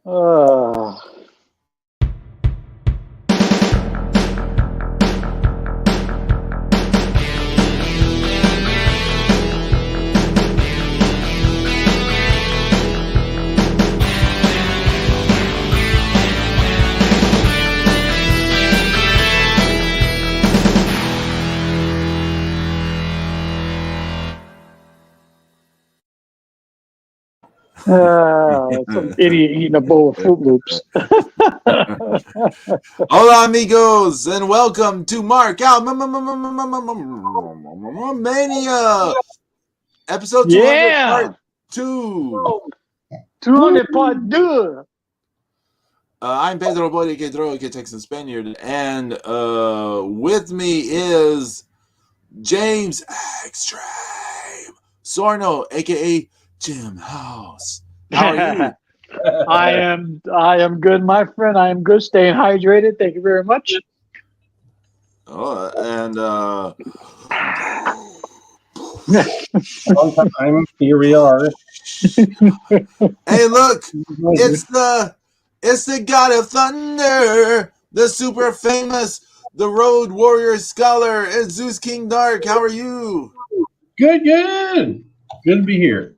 Uh, some idiot eating a bowl of Fruit Loops. Hola, amigos, and welcome to Mark Out Mania, episode 200, Yeah, part 2. 200 part. I'm Pedro Boy, que Texan Spaniard, and with me is James Extreme Sorno, aka Jim House. How are you? I am good, my friend. I am good. Staying hydrated. Thank you very much. Oh, and long time. Here we are. hey, look, it's the God of Thunder, the super famous, the Road Warrior Scholar, and Zeus King Dark. How are you? Good. Good to be here.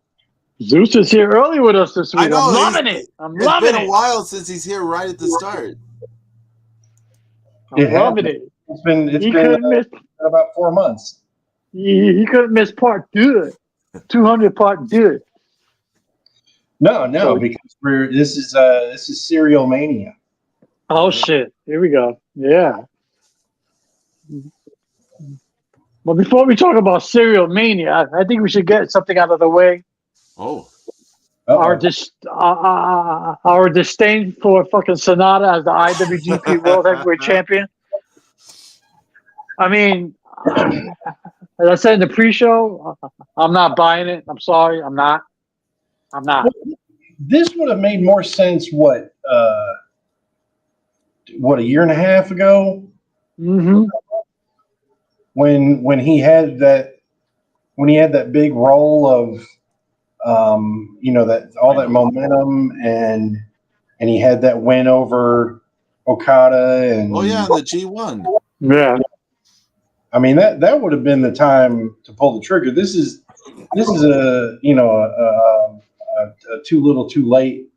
Zeus is here early with us this week. I know, I'm loving it. It's been a while since he's here right at the start. I'm loving it. It's been about 4 months. He couldn't miss part 2. 200 part 2. No, because this is Serial Mania. Oh shit! Here we go. Yeah. Well, before we talk about Serial Mania, I think we should get something out of the way. Oh. Our disdain for fucking Sonata as the IWGP World Heavyweight Champion. I mean, as I said in the pre-show, I'm not buying it. I'm sorry, I'm not. This would have made more sense. What a year and a half ago, Mm-hmm. when he had that big role of that all that momentum and he had that win over Okada and Oh yeah, the G1. Yeah. I mean that would have been the time to pull the trigger. This is a too little too late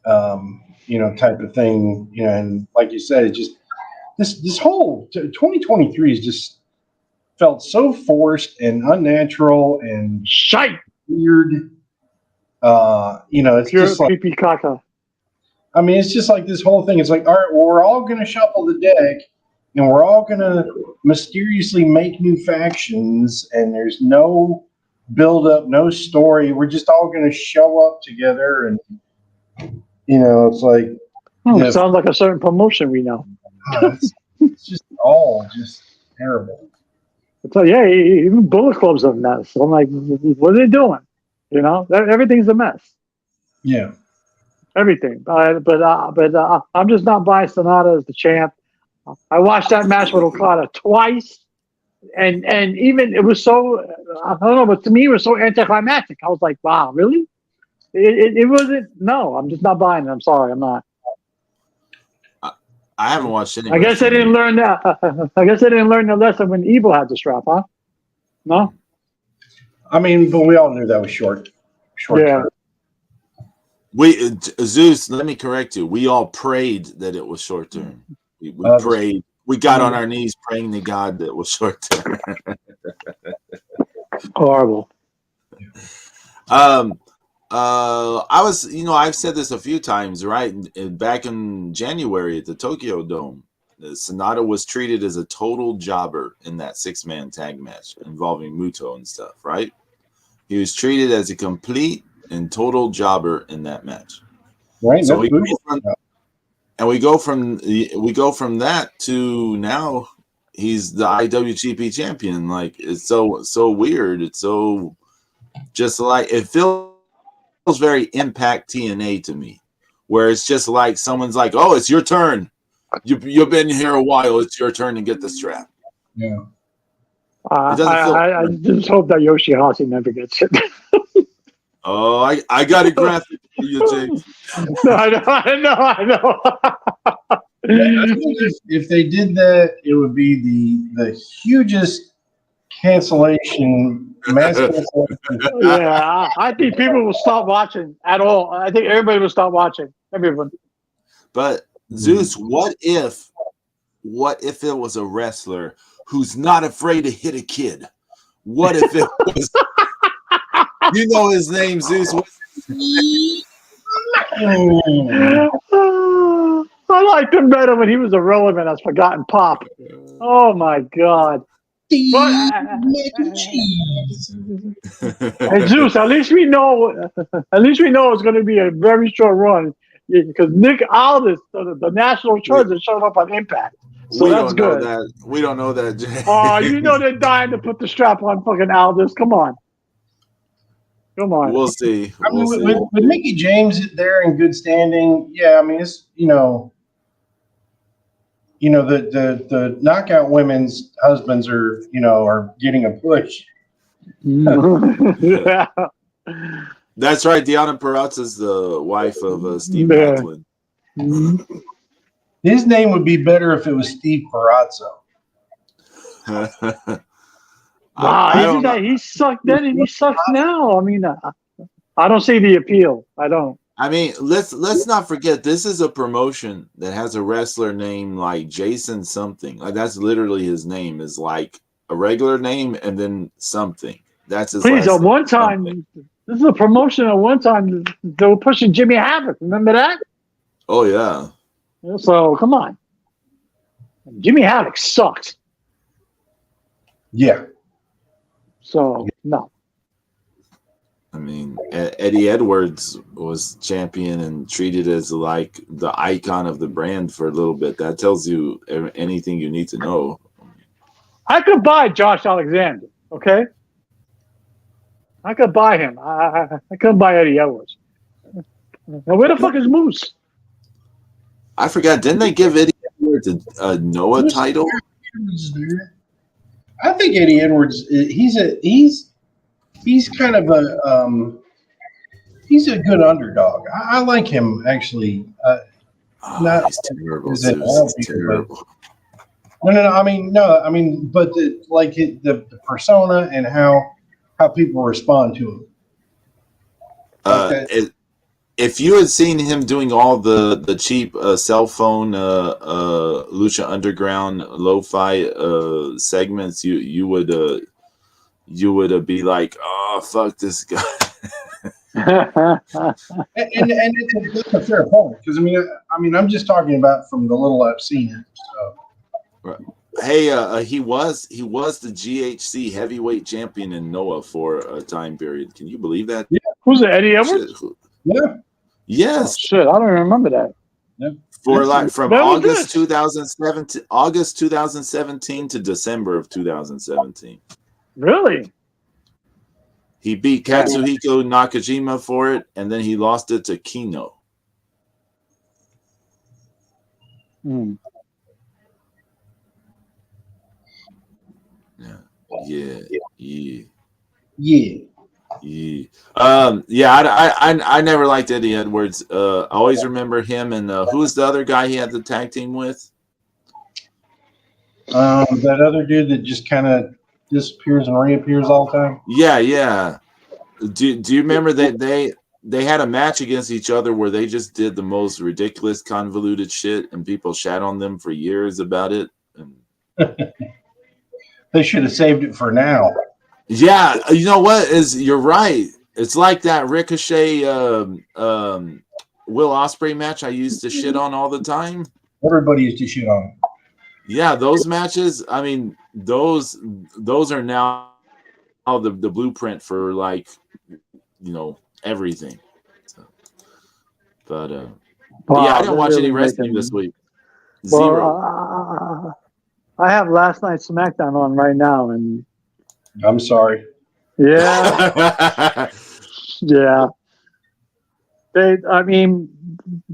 type of thing, and like you said, it just this whole 2023 has just felt so forced and unnatural and Shite. weird. It's Pure just like, pee caca. I mean, it's just like this whole thing. It's like, all right, well, we're all going to shuffle the deck and we're all going to mysteriously make new factions, and there's no build up, no story. We're just all going to show up together, and it's like Sounds like a certain promotion we know. it's just all just terrible. So yeah, even Bullet Club's a mess. So I'm like, what are they doing? Everything's a mess. Yeah. Everything. But I'm just not buying Sonata as the champ. I watched that match with Okada twice, and even it was so, I don't know, but to me it was so anticlimactic. I was like, wow, really? It wasn't. No, I'm just not buying it. I'm sorry, I'm not. I haven't watched any. I guess I didn't learn that. I guess I didn't learn the lesson when Evil had the strap, huh? No. I mean, but we all knew that was short. Yeah. Zeus, let me correct you. We all prayed that it was short term. We prayed. We got on our knees praying to God that it was short term. Horrible. I was, I've said this a few times, right? Back in January at the Tokyo Dome, Sonata was treated as a total jobber in that 6-man tag match involving Muto and stuff, right? He was treated as a complete and total jobber in that match. Right. So we go from that to now he's the IWGP champion. Like, it's so weird. It's so just like, it feels very Impact TNA to me, where it's just like someone's like, oh, it's your turn. You've been here a while. It's your turn to get the strap. Yeah. I just hope that Yoshihashi never gets it. Oh, I got a graphic. You jinx. No, I know. I think if they did that, it would be the hugest cancellation, mass cancellation. Yeah, I think people will stop watching at all. I think everybody will stop watching. Everyone. But Zeus, what if it was a wrestler who's not afraid to hit a kid? What if it was? You know his name, Zeus. I liked him better when he was irrelevant as Forgotten Pop. Oh my God. But, hey Zeus, at least we know it's going to be a very short run because Nick Aldis, the national treasure, showed up on Impact, so that's good. We don't know that. Jay. Oh, you know they're dying to put the strap on fucking Aldis. Come on. We'll see. I mean, with Mickey James there in good standing, yeah. I mean, it's the knockout women's husbands are getting a push. Yeah. That's right. Deanna Purrazza's the wife of Steve Macklin. His name would be better if it was Steve Purrazzo. Wow, he sucked then and he sucks now. I mean, I don't see the appeal. I don't. I mean, let's not forget this is a promotion that has a wrestler named like Jason something. Like that's literally his name is like a regular name and then something. That's his. Please, at one time, something. This is a promotion. At one time, they were pushing Jimmy Havoc. Remember that? Oh yeah. So come on, Jimmy Havoc sucked. Yeah. So no. I mean, Eddie Edwards was champion and treated as like the icon of the brand for a little bit. That tells you anything you need to know. I could buy Josh Alexander. Okay. I could buy him. I couldn't buy Eddie Edwards. Now, where the fuck is Moose? I forgot. Didn't they give Eddie Edwards a Noah title? I think Eddie Edwards. He's kind of he's a good underdog. I like him actually. He's terrible. He's terrible. No. I mean, but the persona and how people respond to him. Okay. If you had seen him doing all the cheap cell phone Lucha Underground lo-fi segments, you would be like, oh fuck this guy. and it's a fair point because I mean I'm just talking about from the little I've seen it. So. Right. Hey, he was the GHC heavyweight champion in Noah for a time period. Can you believe that? Yeah. Who's it? Eddie Edwards? Shit. Yeah. Yes. Oh, shit, I don't remember that. Yep. From August 2017 to December of 2017. Really? He beat Katsuhiko Nakajima for it, and then he lost it to Kino. Mm. Yeah. I never liked Eddie Edwards. I always remember him and who's the other guy he had the tag team with? That other dude that just kind of disappears and reappears all the time. Yeah. Do you remember that they had a match against each other where they just did the most ridiculous, convoluted shit, and people shat on them for years about it? They should have saved it for now. Yeah, you know what? You're right. It's like that Ricochet Will Ospreay match I used to shit on all the time. Everybody used to shit on. Yeah, those matches. I mean, those are now the blueprint for everything. So, but wow, yeah, I didn't watch any wrestling this week. Zero. I have last night's SmackDown on right now, and I'm sorry. Yeah. Yeah. I mean,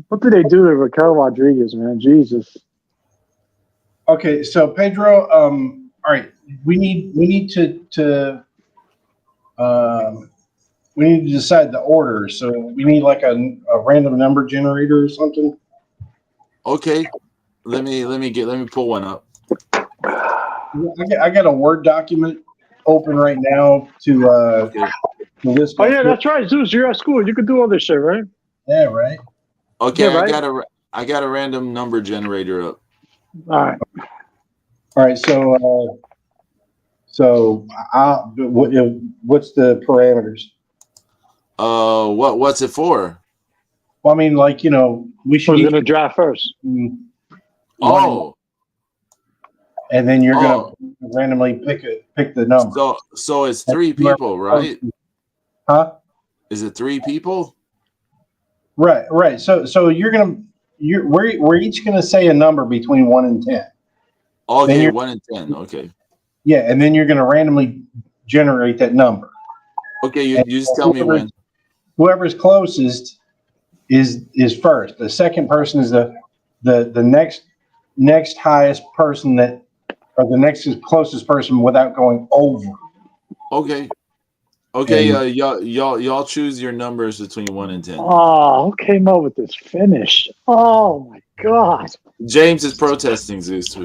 what did they do to Raquel Rodriguez, man? Jesus. Okay, so Pedro, all right, we need to we need to decide the order. So we need like a random number generator or something. Okay. Let me pull one up. I got a Word document open right now to Okay. list. Oh yeah, that's right, Zeus. You're at school. You can do all this shit, right? Yeah, right. Okay, Yeah, right? I got a random number generator up. All right. All right. What's the parameters? What's it for? Well, I mean, like, we should Who's each gonna draft first? one, Oh, and then you're oh. gonna randomly pick the number. So it's 3 people, right? Huh? Is it 3 people? Right. So we're each gonna say a number between 1 and 10. Okay, 1 and 10. Okay. Yeah, and then you're gonna randomly generate that number. Okay, you just tell me when. Whoever's closest is first. The second person is the next highest person or the next closest person without going over. Okay. Okay, y'all choose your numbers between 1 and 10. Oh, who came up with this finish? Oh my god. James is protesting, Zeus. I'm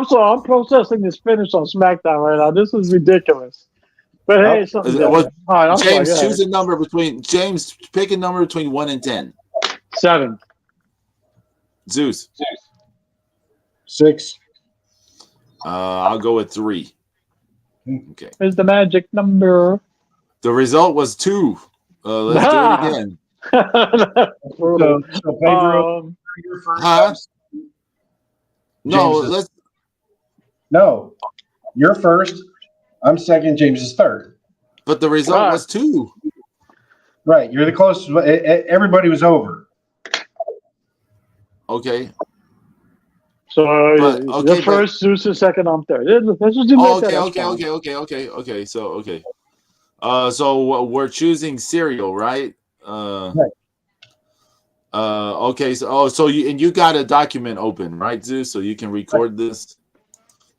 sorry, I'm processing this finish on SmackDown right now. This is ridiculous. But hey, it's something different. All right, I'm James, sorry, choose a number James, pick a number between 1 and 10. 7. Zeus. 6. I'll go with 3. Okay. Here's the magic number. The result was 2. Let's do it again. So Pedro, you're first. Huh? No, James No, you're first. I'm second. James is third. But the result was 2. Right, you're the closest. Everybody was over. Okay. So you're first, Zeus is second, I'm third. Let's just do Okay. So we're choosing cereal, right? Right. Okay. So you got a document open, right, Zeus? So you can record this.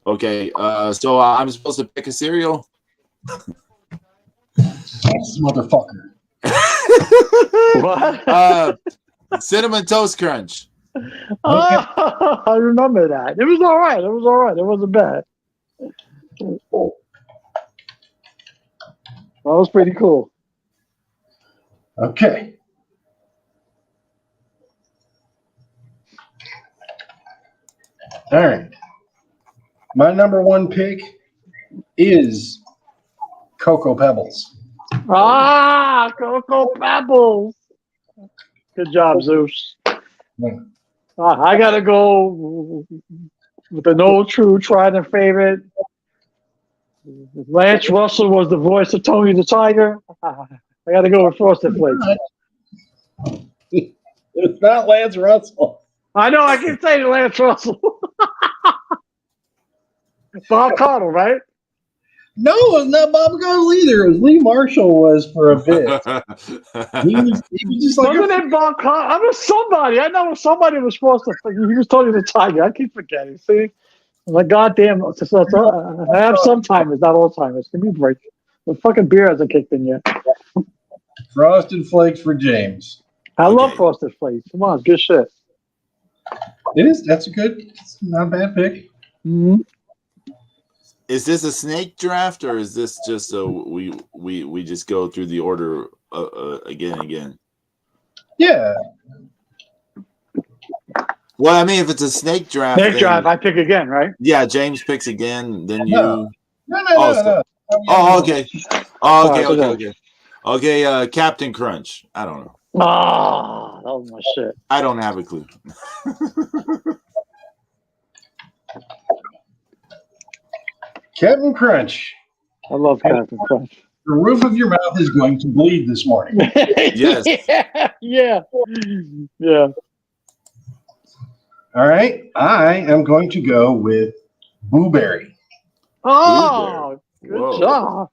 Okay. So I'm supposed to pick a cereal. This motherfucker. What? Cinnamon Toast Crunch. Oh, I remember that. It was all right. It wasn't bad. That was pretty cool. Okay. All right. My number 1 pick is Cocoa Pebbles. Ah, Cocoa Pebbles. Good job, Zeus. I gotta go with the no true tried and favorite. Lance Russell was the voice of Tony the Tiger. I gotta go with Frosted Flakes. It's not Lance Russell. I know, I keep saying Lance Russell. Bob Connell, right? No, it's not Bob Connell either. It was Lee Marshall was for a bit. he was just like wasn't it Bob Connell? I was somebody. I know somebody was supposed to. He was Tony the Tiger. I keep forgetting. See, I'm like, goddamn. I have some timers, not all timers. Give me a break. The fucking beer hasn't kicked in yet. Frosted Flakes for James. I love Frosted Flakes. Come on, good shit. It is. That's it's not a bad pick. Mm-hmm. Is this a snake draft, or is this just a we just go through the order again and again? Yeah. Well, I mean, if it's a snake draft, I pick again, right? Yeah, James picks again. Then you. No. Oh, okay. Okay. Captain Crunch. I don't know. Ah, that was my shit. I don't have a clue. Captain Crunch. I love Captain Crunch. The roof of your mouth is going to bleed this morning. Yes. Yeah. All right. I am going to go with Blueberry. Oh, good job.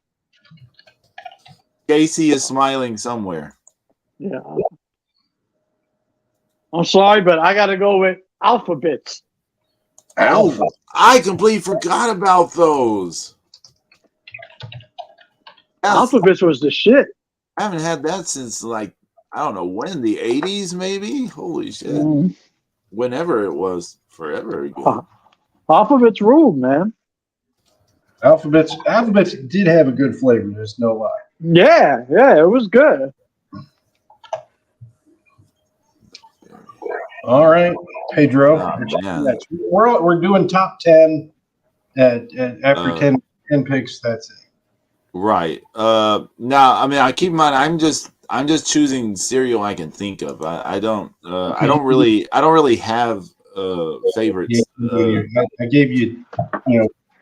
Casey is smiling somewhere. Yeah. I'm sorry, but I got to go with Alphabets. I completely forgot about those. Alphabets was the shit. I haven't had that since like I don't know when, the 80s maybe. Holy shit! Mm. Whenever it was, forever ago. Alphabets ruled, man. Alphabets did have a good flavor. There's no lie. Yeah, it was good. All right, Pedro. Oh, man. We're doing top 10 after 10 picks. That's it. Right. Now, I mean, I keep in mind, I'm just choosing cereal I can think of. I don't really have favorites. I gave you,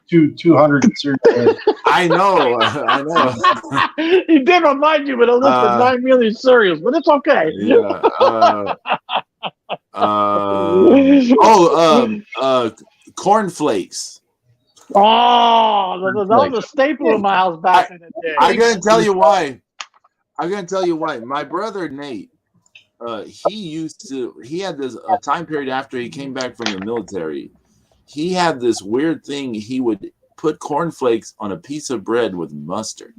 200 cereals. I know. He did remind you with a list of 9 million cereals, but it's okay. Yeah. Corn Flakes. Oh, that was a staple in my house back in the day. I'm gonna tell you why. My brother Nate, he had this a time period after he came back from the military. He had this weird thing. He would put cornflakes on a piece of bread with mustard.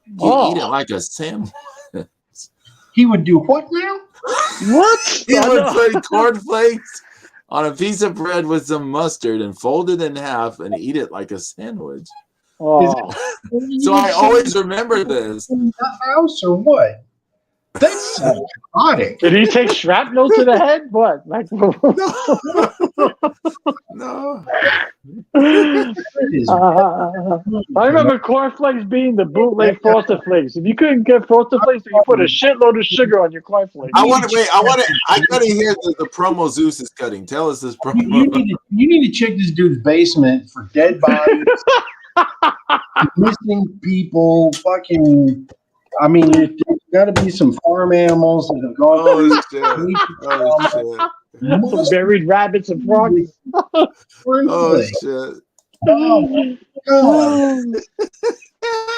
He'd eat it like a sandwich. He would do what now? What? He would put cornflakes on a piece of bread with some mustard and fold it in half and eat it like a sandwich. Oh. So I always remember this. In the house or what? That's psychotic. Did he take shrapnel to the head? What? Like, No. I remember cornflakes being the bootleg Frosted Flakes. If you couldn't get Frosted Flakes, you put a shitload of sugar on your cornflakes. I gotta hear the promo Zeus is cutting. Tell us this promo. You need to check this dude's basement for dead bodies, missing people, fucking. I mean, there's got to be some farm animals that have gone Some buried rabbits and frogs. Oh shit! Oh, God.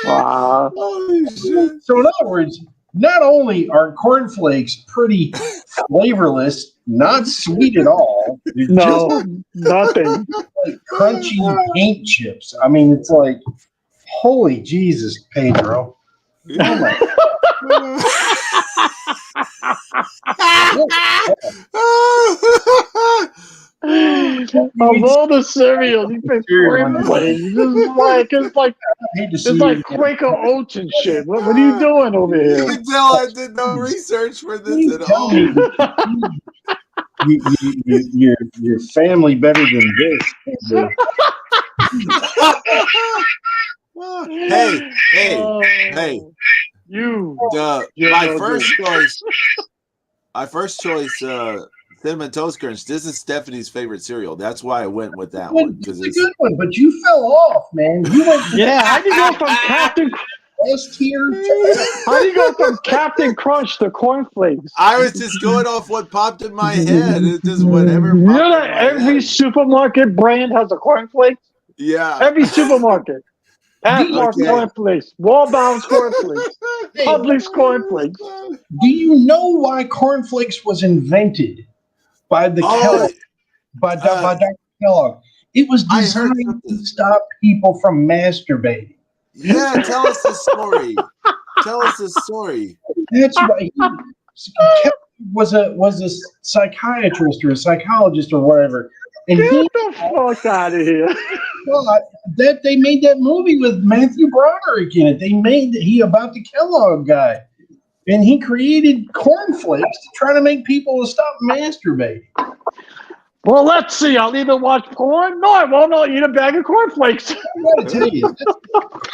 Wow. Holy shit! So in other words, not only are cornflakes pretty flavorless, not sweet at all. They're No, nothing. just like crunchy paint chips. I mean, it's like, holy Jesus, Pedro. Oh my Of all the cereals, you picked cornflakes. It's like Quaker Oats and shit. What are you doing over here? You can tell I did no research for this at all. Your family better than this. Hey! You. My first choice, Cinnamon Toast Crunch. This is Stephanie's favorite cereal. That's why I went with that one because it's a good one. But you fell off, man. You went. How do you go from Captain? How do you go from Captain Crunch to cornflakes? I was just going off what popped in my head. It's just whatever. You know that every supermarket brand has a cornflakes? Yeah. Every supermarket. Pathmark cornflakes, Wallbound cornflakes, Publix cornflakes. Do you know why cornflakes was invented by Dr. Kellogg? It was designed to stop people from masturbating. Yeah, tell us the story. That's why he was a psychiatrist or a psychologist or whatever. And Get the fuck out of here. Well, they made that movie with Matthew Broderick in it. About the Kellogg guy. And he created cornflakes to try to make people stop masturbating. Well, let's see. I'll either watch porn. No, I won't. I'll eat a bag of cornflakes. I gotta tell you,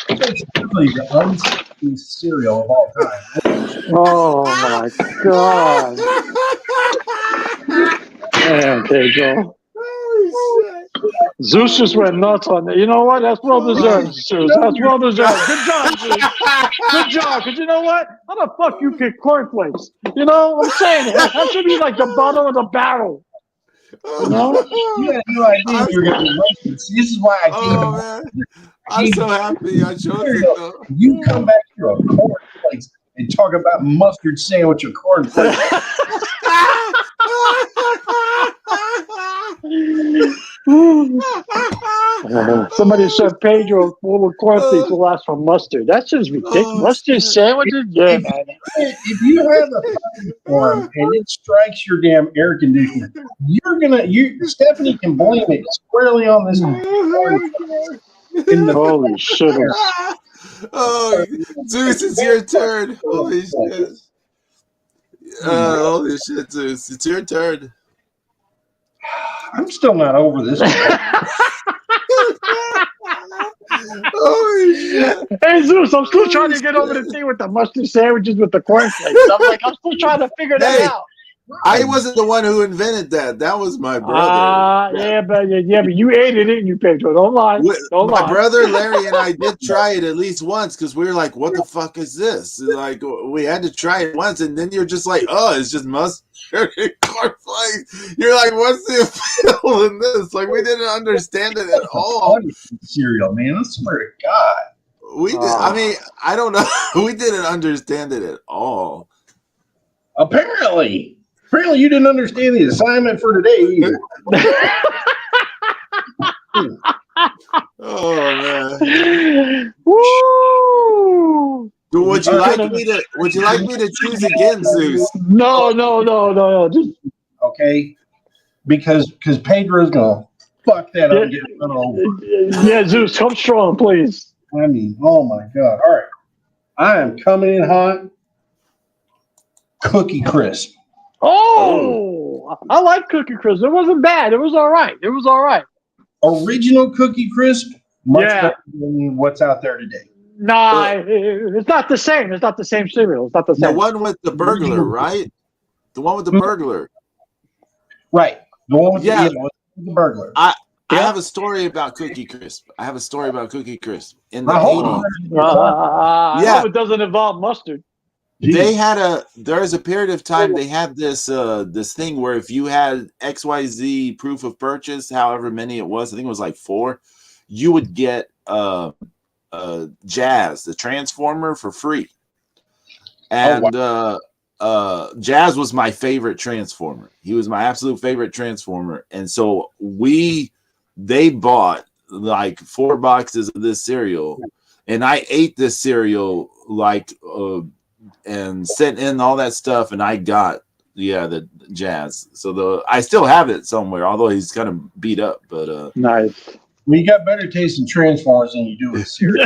that's definitely the unsexy cereal of all time. Oh my god. Damn, Pedro. Zeus just went nuts on that. You know what? That's well deserved, Zeus. That's well deserved. Good job, Zeus. Good job. Because you know what? How the fuck you pick cornflakes? You know, I'm saying that should be like the bottom of the barrel. You know? You had no idea you were going to be racist. This is why I gave I'm so happy I chose it though. You come back to a cornflakes and talk about mustard sandwich or cornflakes. Somebody said Pedro little corn flakes will last for mustard. That's just ridiculous. Mustard sandwiches? Yeah, man. If you have a thunderstorm and it strikes your damn air conditioner, Stephanie can blame it squarely on this in the Holy shit. Oh, Zeus, it's your turn. Holy shit. Holy shit, Zeus. It's your turn. I'm still not over this. Holy shit. Hey, Zeus, I'm still trying to get over the thing with the mustard sandwiches with the corn flakes. I'm still trying to figure that out. I wasn't the one who invented that. That was my brother. Yeah, but you ate it, didn't you, Pedro? Don't lie. My brother Larry and I did try it at least once because we were like, "What the fuck is this?" Like we had to try it once, and then you're just like, "Oh, it's just mustard and cornflakes." You're like, "What's the appeal in this?" Like we didn't understand it at all. Cereal, man. I swear to God. We did. I mean, I don't know. We didn't understand it at all. Apparently, you didn't understand the assignment for today either. Oh man! Woo! Would you like me to choose again, Zeus? No. Just Okay, because Pedro's gonna fuck that up and get run over. Yeah, Zeus, come strong, please. I mean, oh my God! All right, I am coming in hot. Cookie Crisp. Oh, I like Cookie Crisp. It wasn't bad. It was all right. Original Cookie Crisp. Much Yeah. better than what's out there today. Nah, it's not the same. It's not the same cereal. It's not the The same. one with the burglar, right? The one with the burglar. Right. The one with Yeah. the burglar. I have a story about Cookie Crisp. In the 80s. I hope it doesn't involve mustard. There's a period of time they had this thing where if you had XYZ proof of purchase, however many it was, I think it was like 4, you would get Jazz, the Transformer, for free. And Jazz was my favorite Transformer. He was my absolute favorite Transformer. And so they bought like 4 boxes of this cereal, and I ate this cereal like and sent in all that stuff, and I got the Jazz. So I still have it somewhere, although he's kind of beat up. But Nice. Well, you got better taste in Transformers than you do with cereal.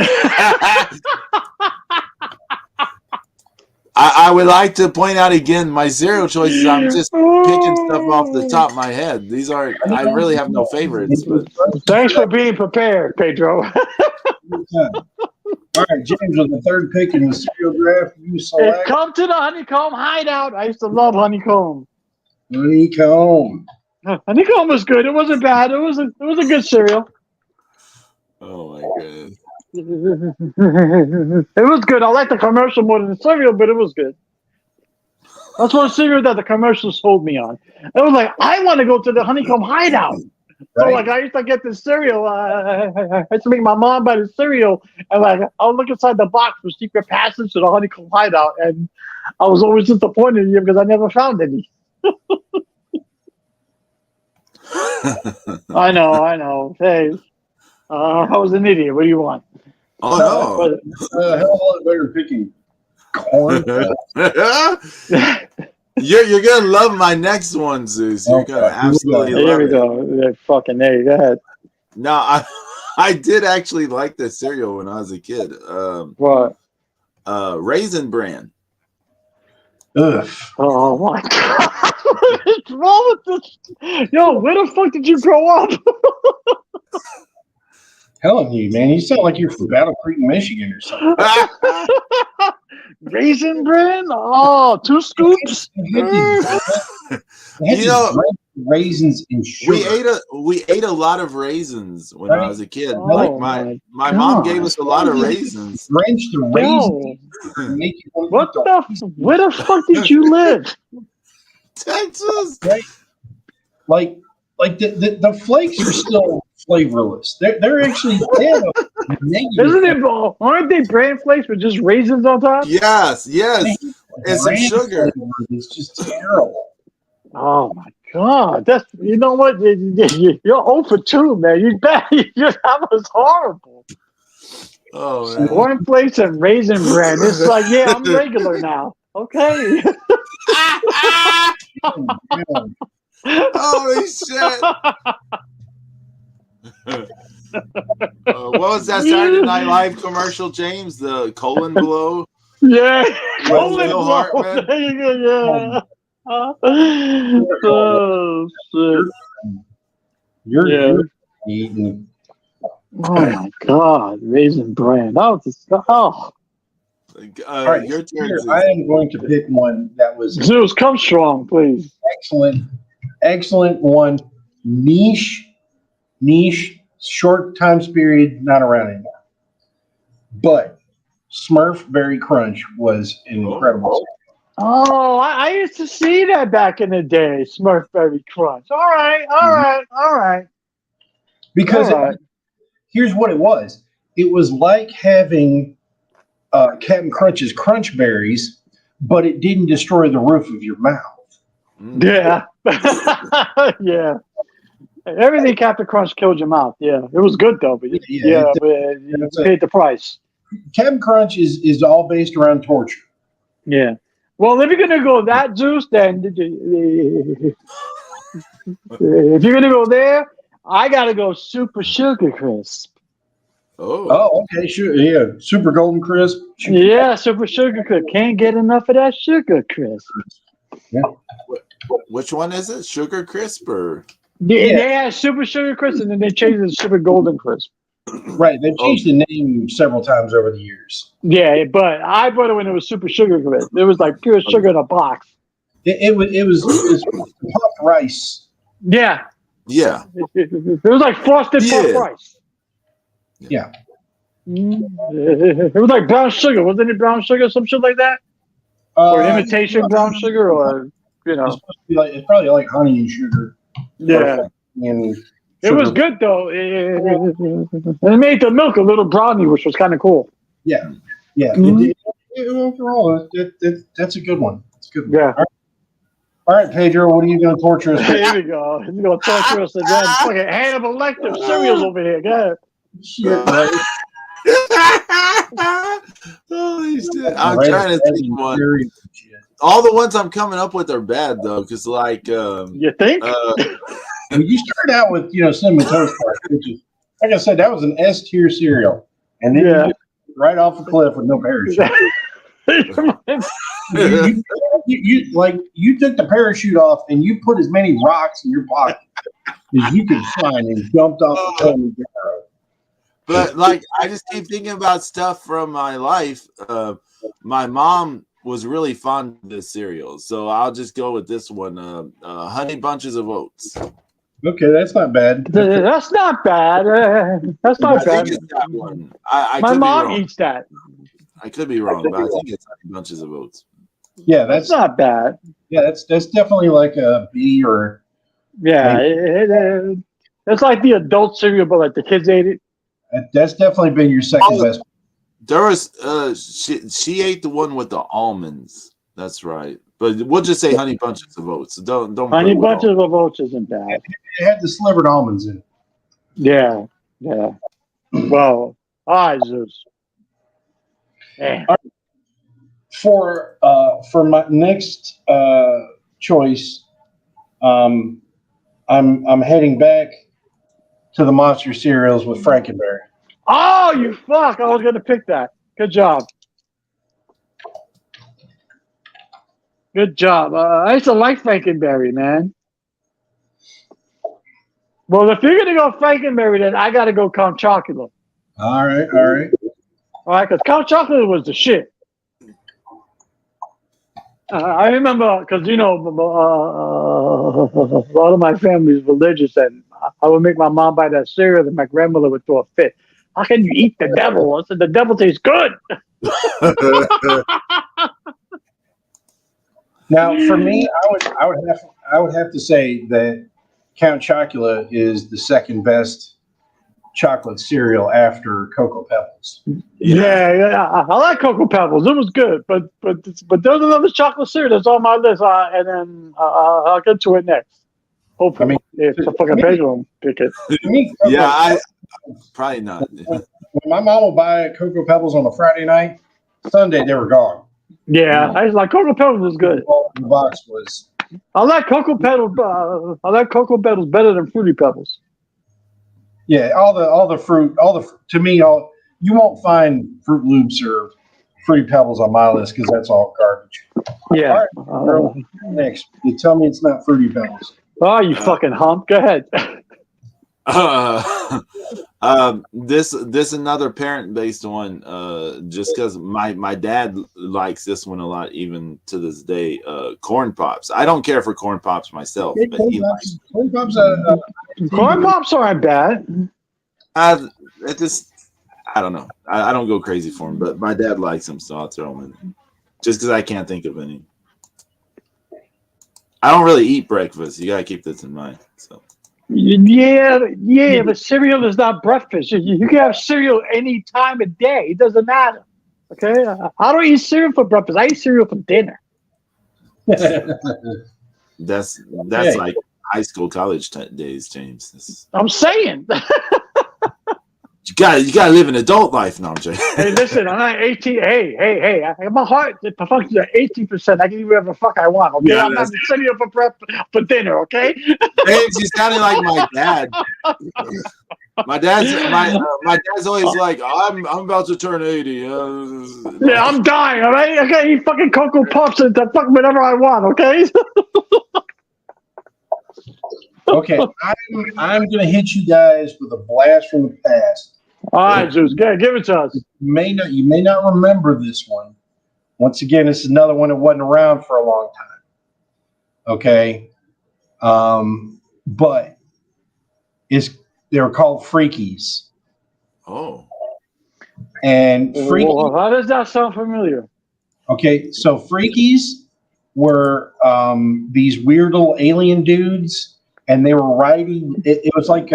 I would like to point out again my cereal choices. I'm just picking stuff off the top of my head. These aren't. I really have no favorites. But Thanks for being prepared, Pedro. All right, James, with the third pick in the cereal draft, you select Come to the Honeycomb Hideout. I used to love Honeycomb. Honeycomb. Honeycomb was good. It wasn't bad. It was a good cereal. oh my god. It was good. I like the commercial more than the cereal, but it was good. That's one cereal that the commercials sold me on. It was like, I want to go to the Honeycomb Hideout. So, like, I used to get the cereal. I used to make my mom buy the cereal, and like, I'll look inside the box for secret passage to the Honeycomb Hideout, and I was always disappointed in you because I never found any. I know. Hey, I was an idiot. What do you want? Oh no! Hell of a lot better picking corn. You're gonna love my next one, Zeus. You're gonna absolutely love it. Here we go. Fucking there. Go ahead. No, I did actually like this cereal when I was a kid. What? Raisin Bran. Ugh. Oh my god! What's wrong with this? Yo, where the fuck did you grow up? Telling you, man, you sound like you're from Battle Creek, Michigan, or something. Raisin Bran? Oh, 2 scoops? Raisins and sugar. We ate a lot of raisins when I was a kid. Oh, like my mom gave us a lot of raisins. Drench the raisins. Where the fuck did you live? Texas. Like the flakes are still flavorless. They're actually Isn't it? Aren't they bran flakes with just raisins on top? Yes, and some sugar. It's just terrible. Oh my God, that's you know what? You're 0 for 2, man. You bet. That was horrible. Oh man. Cornflakes and Raisin Bran. It's like, yeah, I'm regular now. Okay. Holy shit. What was that Saturday Night Live commercial, James? The colon blow? Yeah. Colon blow. There you go. Yeah. Oh shit. You're eating. Oh my God, Raisin Bran. That was just, All right, Your turn. here, I am going to pick one that was Zeus, come strong, please. excellent one. Niche, short time period, not around anymore. But Smurf Berry Crunch was an incredible. Oh, I used to see that back in the day, Smurf Berry Crunch. All right. Because All right. here's what it was. It was like having Captain Crunch's Crunch Berries, but it didn't destroy the roof of your mouth. Yeah. Yeah. Everything Captain Crunch killed your mouth. Yeah. It was good, though. But but you paid the price. Captain Crunch is all based around torture. Yeah. Well, if you're going to go that, Zeus, then if you're going to go there, I got to go Super Sugar Crisp. Oh, okay, sure. Yeah, Super Golden Crisp. Yeah, Super Sugar Crisp. Can't get enough of that Sugar Crisp. Yeah. Which one is it? Sugar Crisp or? They had Super Sugar Crisp, and then they changed it to Super Golden Crisp. Right, they've changed the name several times over the years. Yeah, but I bought it when it was Super Sugar Crisp. It was like pure sugar in a box. It was puffed rice. Yeah. Yeah. It was like frosted puffed rice. Yeah. It was like brown sugar. Wasn't it brown sugar? Some shit like that? Or imitation brown sugar, or, It's supposed to be like, it's probably like honey and sugar. Yeah. And it was good, though. It made the milk a little brownie, which was kind of cool. Yeah. Yeah. Mhm. Overall, that's a good one. It's a good one. Yeah. All right, Pedro, what are you going to torture us with? Here we go. He's going to torture us again. Fucking Hannibal Lecter cereals over here. Go ahead. Shit, right? Holy shit. I'm trying to think of one. All the ones I'm coming up with are bad, though, because, like... you think? Well, you started out with, Cinnamon Toast Crunch, which is, like I said, that was an S tier cereal. And then you went right off the cliff with no parachute. you took the parachute off and you put as many rocks in your pocket as you could find and jumped off the Kilimanjaro. But like, I just keep thinking about stuff from my life. My mom was really fond of this cereal, so I'll just go with this one: Honey Bunches of Oats. Okay, that's not bad. That's not bad. That's not bad. I think it's that one. I My could mom be wrong. eats that. I could be wrong, but I think it's Honey Bunches of Oats. Yeah, That's not bad. Yeah, that's definitely like a B or. Yeah, it's like the adult cereal, but like the kids ate it. That's definitely been your second best. There was she ate the one with the almonds. That's right. But we'll just say Honey Bunches of Oats. Don't Honey Bunches of Oats isn't bad. It had the slivered almonds in it. Yeah. Well, all right, Zeus. Yeah. For my next choice, I'm heading back to the monster cereals with Frankenberry. Oh, you fuck! I was gonna pick that. Good job. Good job. I used to like Frankenberry, man. Well, if you're gonna go Frankenberry, then I gotta go Count Chocula. All right. All right, because Count Chocula was the shit. I remember, because, a lot of my family is religious, and I would make my mom buy that cereal, and my grandmother would throw a fit. How can you eat the devil? I said, the devil tastes good. Now, for me, I would have to say that Count Chocula is the second best chocolate cereal after Cocoa Pebbles. Yeah, I like Cocoa Pebbles. It was good, but there's another chocolate cereal that's on my list, and then I'll get to it next. Hopefully, I mean, if the fucking Pedro pick it. To me, Yeah, I probably not. when my mom would buy Cocoa Pebbles on a Friday night, Sunday they were gone. Yeah, I like Cocoa Pebbles was good. The box was. I like Cocoa Pebbles. I like Cocoa Pebbles better than Fruity Pebbles. Yeah, all the fruit, to me, you won't find Fruit Loops or Fruity Pebbles on my list because that's all garbage. Yeah. All right, next, you tell me it's not Fruity Pebbles. Oh, you fucking hump. Go ahead. This another parent based one. Just because my dad likes this one a lot, even to this day. Corn Pops. I don't care for Corn Pops myself, but he likes. Corn Pops, Corn Pops aren't bad. It just, I don't know. I don't go crazy for them, but my dad likes them, so I'll throw them in. Just because I can't think of any. I don't really eat breakfast. You gotta keep this in mind. So. Yeah, but cereal is not breakfast. You can have cereal any time of day. It doesn't matter. Okay, I don't eat cereal for breakfast. I eat cereal for dinner. That's like high school, college days, James. I'm saying. You gotta live an adult life now, Jay. Hey, listen, I'm not 18. Hey, my heart functions at 18%. I can eat whatever the fuck I want. Okay, Yeah, I'm not cereal for dinner. Okay. James, you sounded like my dad. My dad's always like, I'm about to turn 80. Yeah, I'm dying. All right, I gotta eat fucking Cocoa Puffs and fuck whatever I want. Okay. Okay, I'm gonna hit you guys with a blast from the past. All right, Zeus, give it to us. You may not remember this one. Once again, this is another one that wasn't around for a long time. Okay, but they were called Freakies. Oh, and Freakies. Well, how does that sound familiar? Okay, so Freakies were these weird little alien dudes, and they were riding. It was like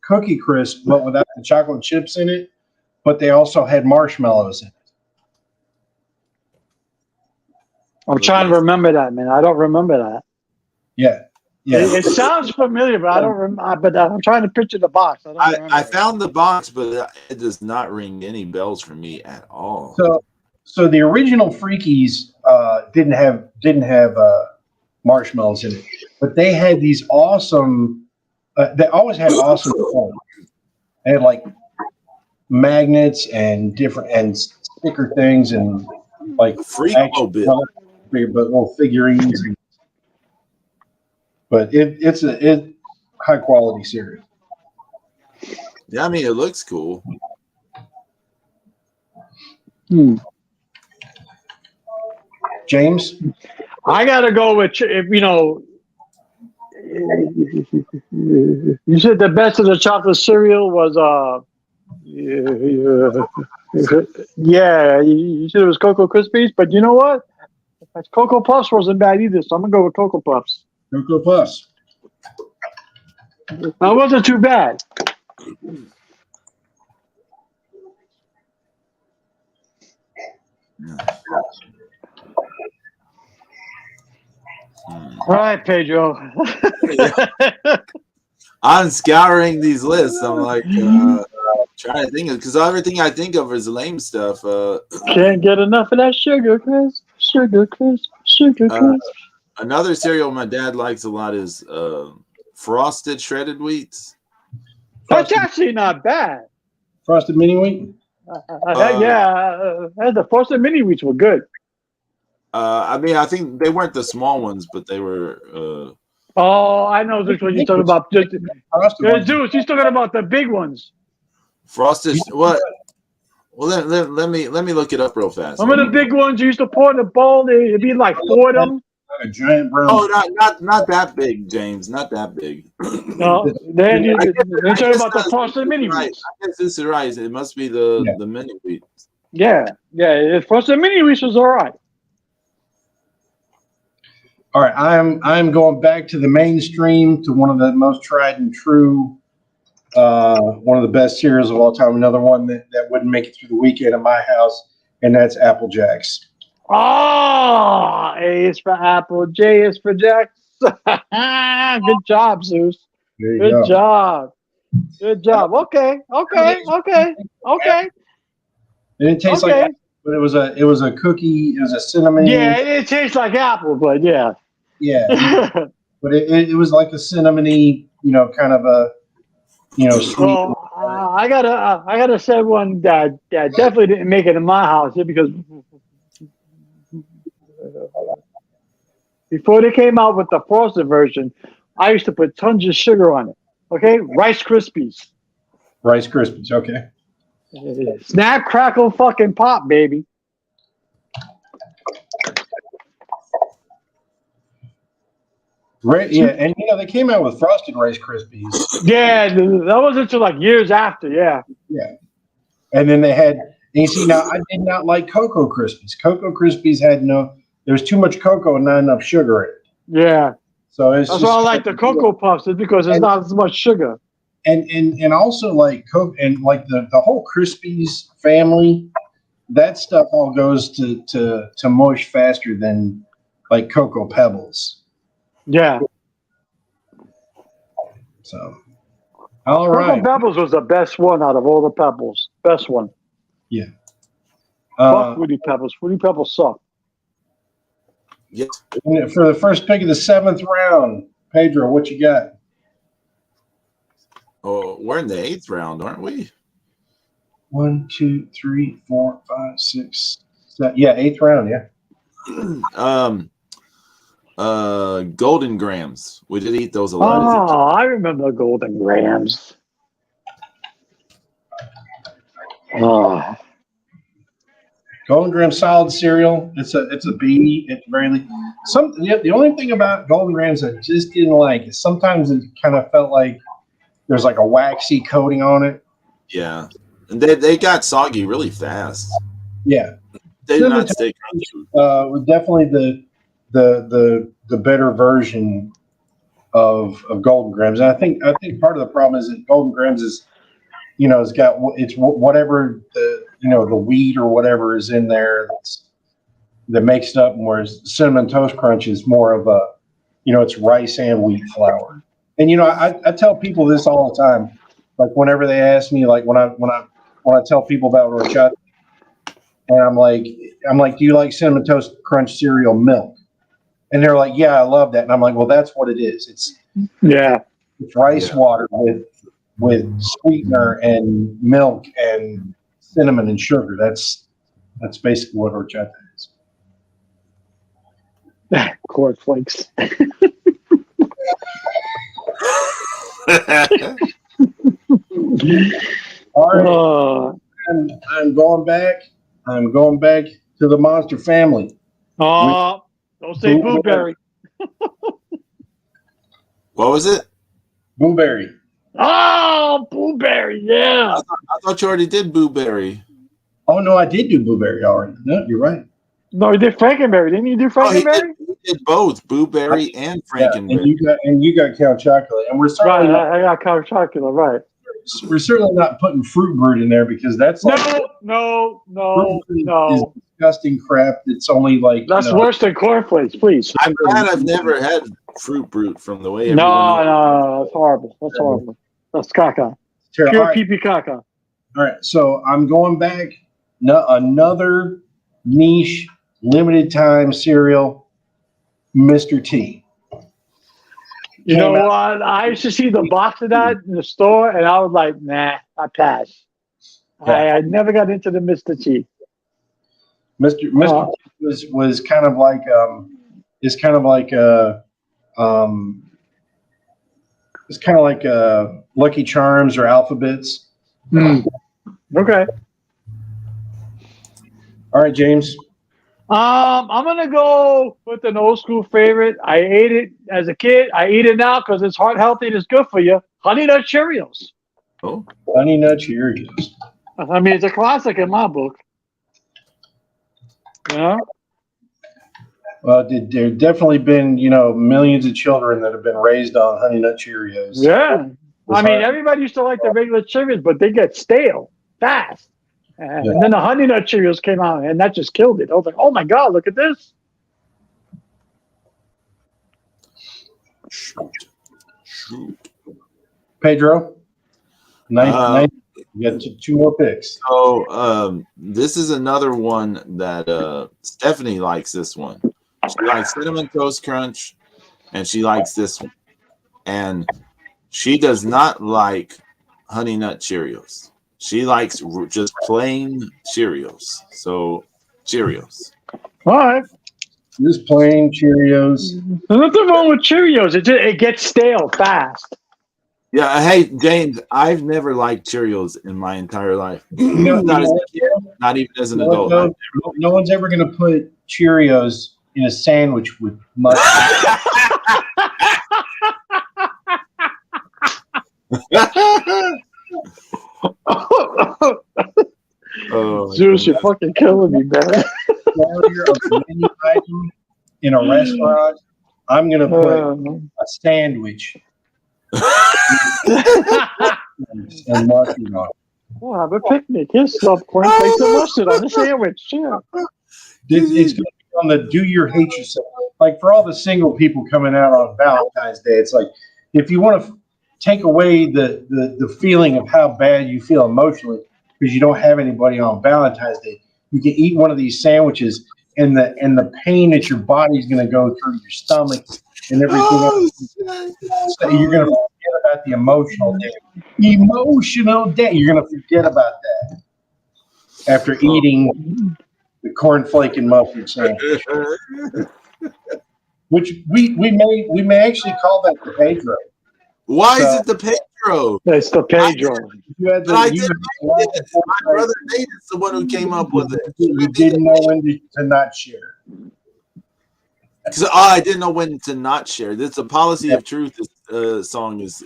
Cookie Crisp, but without the chocolate chips in it. But they also had marshmallows in it. I'm trying to remember that, man. I don't remember that. Yeah. It sounds familiar, but I don't remember. But I'm trying to picture the box. I found the box, but it does not ring any bells for me at all. So the original Freakies didn't have marshmallows in it, but they had these awesome. They always had awesome toys. They had like magnets and different and sticker things and like but little figurines. But it's high quality cereal. Yeah, I mean it looks cool. James, I gotta go with you said the best of the chocolate cereal was you said it was Cocoa Krispies, but you know what? Cocoa Puffs wasn't bad either, so I'm gonna go with Cocoa Puffs. Cocoa Puffs. That wasn't too bad. All right, Pedro. I'm scouring these lists. I'm like trying to think of because everything I think of is lame stuff. Can't get enough of that sugar crisp. Sugar crisp. Sugar crisp. Another cereal my dad likes a lot is Frosted Shredded Wheats. That's actually not bad. Frosted Mini Wheat? The Frosted Mini Wheats were good. I mean, I think they weren't the small ones, but they were. Oh, I know which one you're talking about. Zeus, he's talking about the big ones. Frosted. What? Well, let me look it up real fast. Remember the big ones you used to pour in the bowl? It'd be like 4 of them. A giant brown. Oh, not that big, James. Not that big. No, then you're talking about the Frosted Mini Wheats. Right. I guess this is right. It must be the Mini Wheats. Yeah. Frosted Mini Wheats was all right. All right, I'm going back to the mainstream, to one of the most tried and true, one of the best cereals of all time. Another one that wouldn't make it through the weekend at my house, and that's Apple Jacks. Oh, A is for Apple, J is for Jackson. Good job, Zeus. There you Good go. job. Good job. Okay. It didn't taste like apple, but it was a cookie. It was a cinnamon. Yeah, it tastes like apple, but yeah. Yeah, but it was like a cinnamony, kind of a, sweet. Well, I gotta say one that definitely didn't make it in my house because before they came out with the frosted version, I used to put tons of sugar on it. Okay, Rice Krispies, Rice Krispies. Okay. snap, crackle, fucking pop, baby. Right. Yeah, and they came out with frosted Rice Krispies. Yeah, that wasn't until like years after. Yeah. Yeah. And then they had, and you see, now I did not like Cocoa Krispies. Cocoa Krispies there was too much cocoa and not enough sugar in it. Yeah. So it's That's just why I like the Cocoa Puffs, is because there's not as much sugar. and also like Coke and like the whole Krispies family, that stuff all goes to mush faster than like Cocoa Pebbles. Yeah. So, all Cocoa right. Pebbles was the best one out of all the pebbles. Best one. Yeah. Fuck Fruity Pebbles. Fruity Pebbles suck. Yes. For the first pick of the 7th round, Pedro, what you got? Oh, we're in the 8th round, aren't we? 1, 2, 3, 4, 5, 6, 7. Yeah, 8th round. Yeah. Golden Grams. We did eat those a lot. Oh, I remember Golden Grams. Oh. Golden Graham solid cereal. It's a B. It's very the only thing about Golden Grams I just didn't like is sometimes it kind of felt like there's like a waxy coating on it. Yeah, and they got soggy really fast. Yeah, They did not stay crunchy. Was definitely the better version of Golden Grams, and I think part of the problem is that Golden Grams is it's whatever the wheat or whatever is in there that makes it up, whereas Cinnamon Toast Crunch is more of a it's rice and wheat flour. And I tell people this all the time, like whenever they ask me, like when I tell people about horchata, and I'm like, do you like Cinnamon Toast Crunch cereal milk? And they're like, yeah, I love that. And I'm like, well, that's what it is. It's rice water with sweetener and milk and cinnamon and sugar. That's basically what horchata is. Cornflakes. All right. I'm going back. I'm going back to the Monster family. Oh, don't say Blueberry. What was it? Blueberry. Oh, Blueberry, yeah. I thought you already did Blueberry. Oh, no, I did do Blueberry already. No, you're right. No, you did Frankenberry. Didn't you do Frankenberry? He did both, Blueberry and Frankenberry. Yeah, and you got Count Chocolate. And we're certainly I got Count Chocolate, right. We're certainly not putting Fruit Brute in there because that's no. Is disgusting crap. It's only like that's worse than cornflakes, please. I'm glad I've never had Fruit Brute from the way. No, that's horrible. That's horrible. That's caca. Pure pee-pee caca. All right, so I'm going back. Another niche, limited time cereal, Mr. T. You know what? I used to see the box of that in the store, and I was like, nah, I pass. I never got into the Mr. T. Mr. T was kind of like it's kind of like Lucky Charms or Alphabets. Okay. All right, James. I'm gonna go with an old school favorite. I ate it as a kid. I eat it now because it's heart healthy and it's good for you. Honey Nut Cheerios. Oh, Honey Nut Cheerios. I mean, it's a classic in my book. Yeah. Well, there definitely been millions of children that have been raised on Honey Nut Cheerios. Yeah. I mean, everybody used to like the regular Cheerios, but they get stale fast. And then the Honey Nut Cheerios came out, and that just killed it. I was like, oh my God, look at this. Shoot. Pedro, nice. You got two more picks. So this is another one that Stephanie likes. This one. She likes Cinnamon Toast Crunch, and she likes this one. And she does not like Honey Nut Cheerios. She likes just plain Cheerios. So Cheerios. All right. Just plain Cheerios. There's nothing wrong with Cheerios. It gets stale fast. Yeah, hey James, I've never liked Cheerios in my entire life. Not as a kid, not even as an adult. No one's ever going to put Cheerios in a sandwich with mustard. Oh, Zeus, you're fucking killing me, man. Menu item in a restaurant, I'm going to put a sandwich and mustard on it. We'll have a picnic. Here's some cornflakes and mustard on the sandwich. Yeah. It's going to be on the do your hate yourself. Like for all the single people coming out on Valentine's Day, it's like if you want to take away the feeling of how bad you feel emotionally because you don't have anybody on Valentine's Day, you can eat one of these sandwiches and the pain that your body's going to go through your stomach and everything else. So you're going to forget about the emotional day. You're going to forget about that after eating the cornflake and mustard sandwich, which we may actually call that the Pedro. Why is it the Pedro? It's the Pedro. But I didn't make it. My brother Nate is the one who came up with it. You didn't know when to not share. I didn't know when to not share. This a policy of truth. Song is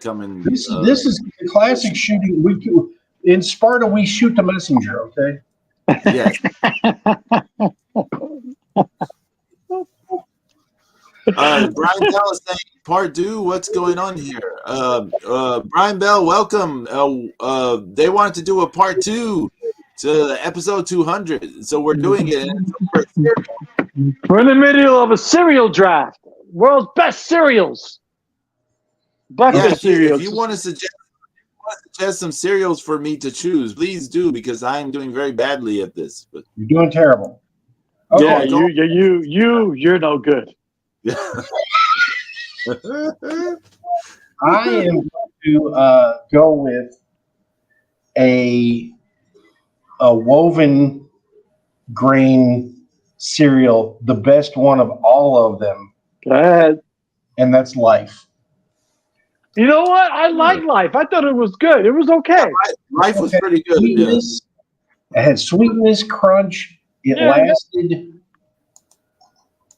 coming. This is the classic shooting. In Sparta, we shoot the messenger. Okay. Yes. Brian Bell is saying, part 2, what's going on here? Brian Bell, welcome. They wanted to do a part 2 to episode 200, so we're doing it. We're in the middle of a cereal draft. World's best cereals. Breakfast cereals. If you want to suggest some cereals for me to choose, please do, because I am doing very badly at this. But you're doing terrible. Okay, you're no good. I am going to go with a woven grain cereal, the best one of all of them. Go ahead. And that's Life. You know what? I like Life. I thought it was good. It was okay. Life was pretty good. It had sweetness, crunch. It lasted.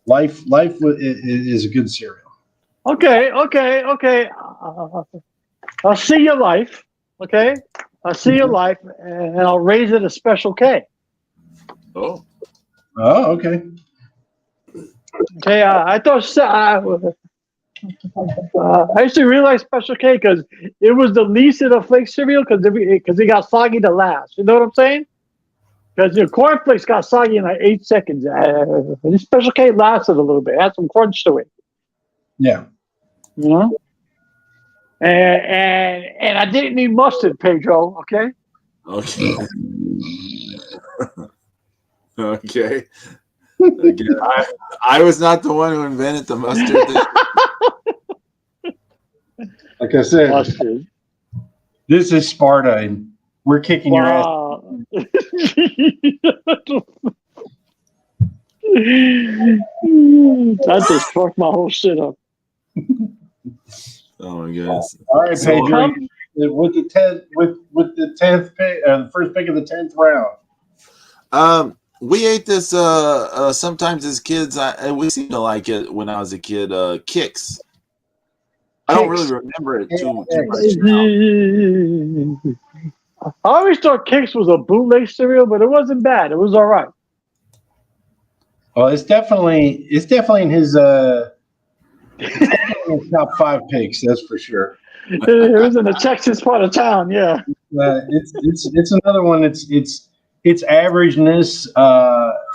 Life is a good cereal. Okay. I'll see your Life. Okay, I'll see your Life, and I'll raise it a special K. Oh, okay. Okay, I thought I actually realized Special K because it was the least of the flake cereal because it got soggy the last. You know what I'm saying? Because your cornflakes got soggy in like 8 seconds. This Special K lasted a little bit. It had some crunch to it. Yeah. You know? And I didn't need mustard, Pedro. Okay. Okay. Okay. Again, I was not the one who invented the mustard thing. Like I said, Mustard. This is Sparta, and we're kicking your ass. That just fucked my whole shit up. Oh my goodness! All right, Pedro, with the 10th pick, the first pick of the 10th round. We ate this sometimes as kids. We seemed to like it when I was a kid. Kix. I don't really remember it too much. I always thought Kix was a bootleg cereal, but it wasn't bad. It was all right. Well, it's definitely in his top 5 picks. That's for sure. It was in the Texas part of town. Yeah. It's another one. Its averageness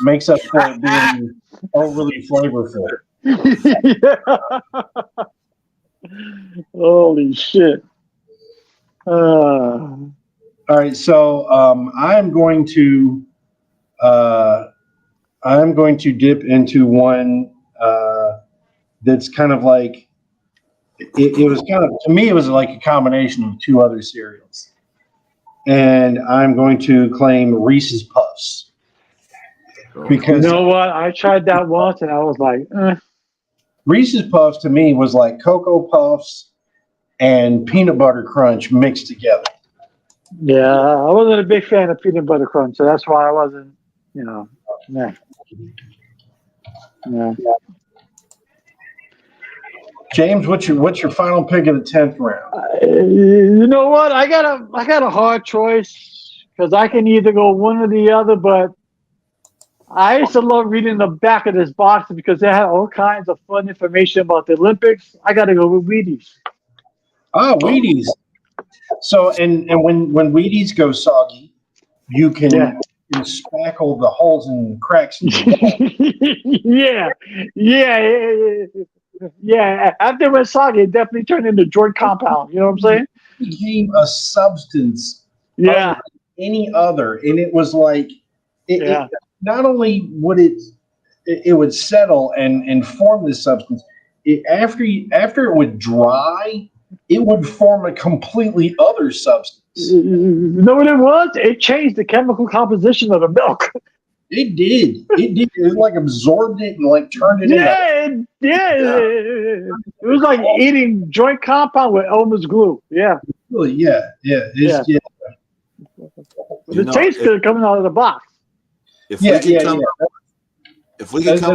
makes up for it being overly flavorful. Yeah. Holy shit. All right, so I'm going to dip into one that's kind of like it was kind of, to me, it was like a combination of two other cereals, and I'm going to claim Reese's Puffs You because know what? I tried that once and I was like, Reese's Puffs to me was like Cocoa Puffs and peanut butter crunch mixed together. yeah, I wasn't a big fan of peanut butter crunch, so that's why I wasn't, yeah. James, what's your final pick of the 10th round? You know what? I got a hard choice because I can either go one or the other, but I used to love reading the back of this box because they had all kinds of fun information about the Olympics. I got to go with Wheaties. Wheaties. So, and when Wheaties go soggy, you can spackle the holes and cracks. Yeah. After it went soggy, it definitely turned into joint compound. You know what I'm saying? It became a substance Yeah. any other, and it was like it not only would it would settle and form this substance, after it would dry, it would form a completely other substance. You know what it was? It changed the chemical composition of the milk. It did. It like absorbed it and like turned it into. It was like eating joint compound with Elmer's glue. Yeah. Really, yeah. The taste good coming out of the box. If we could come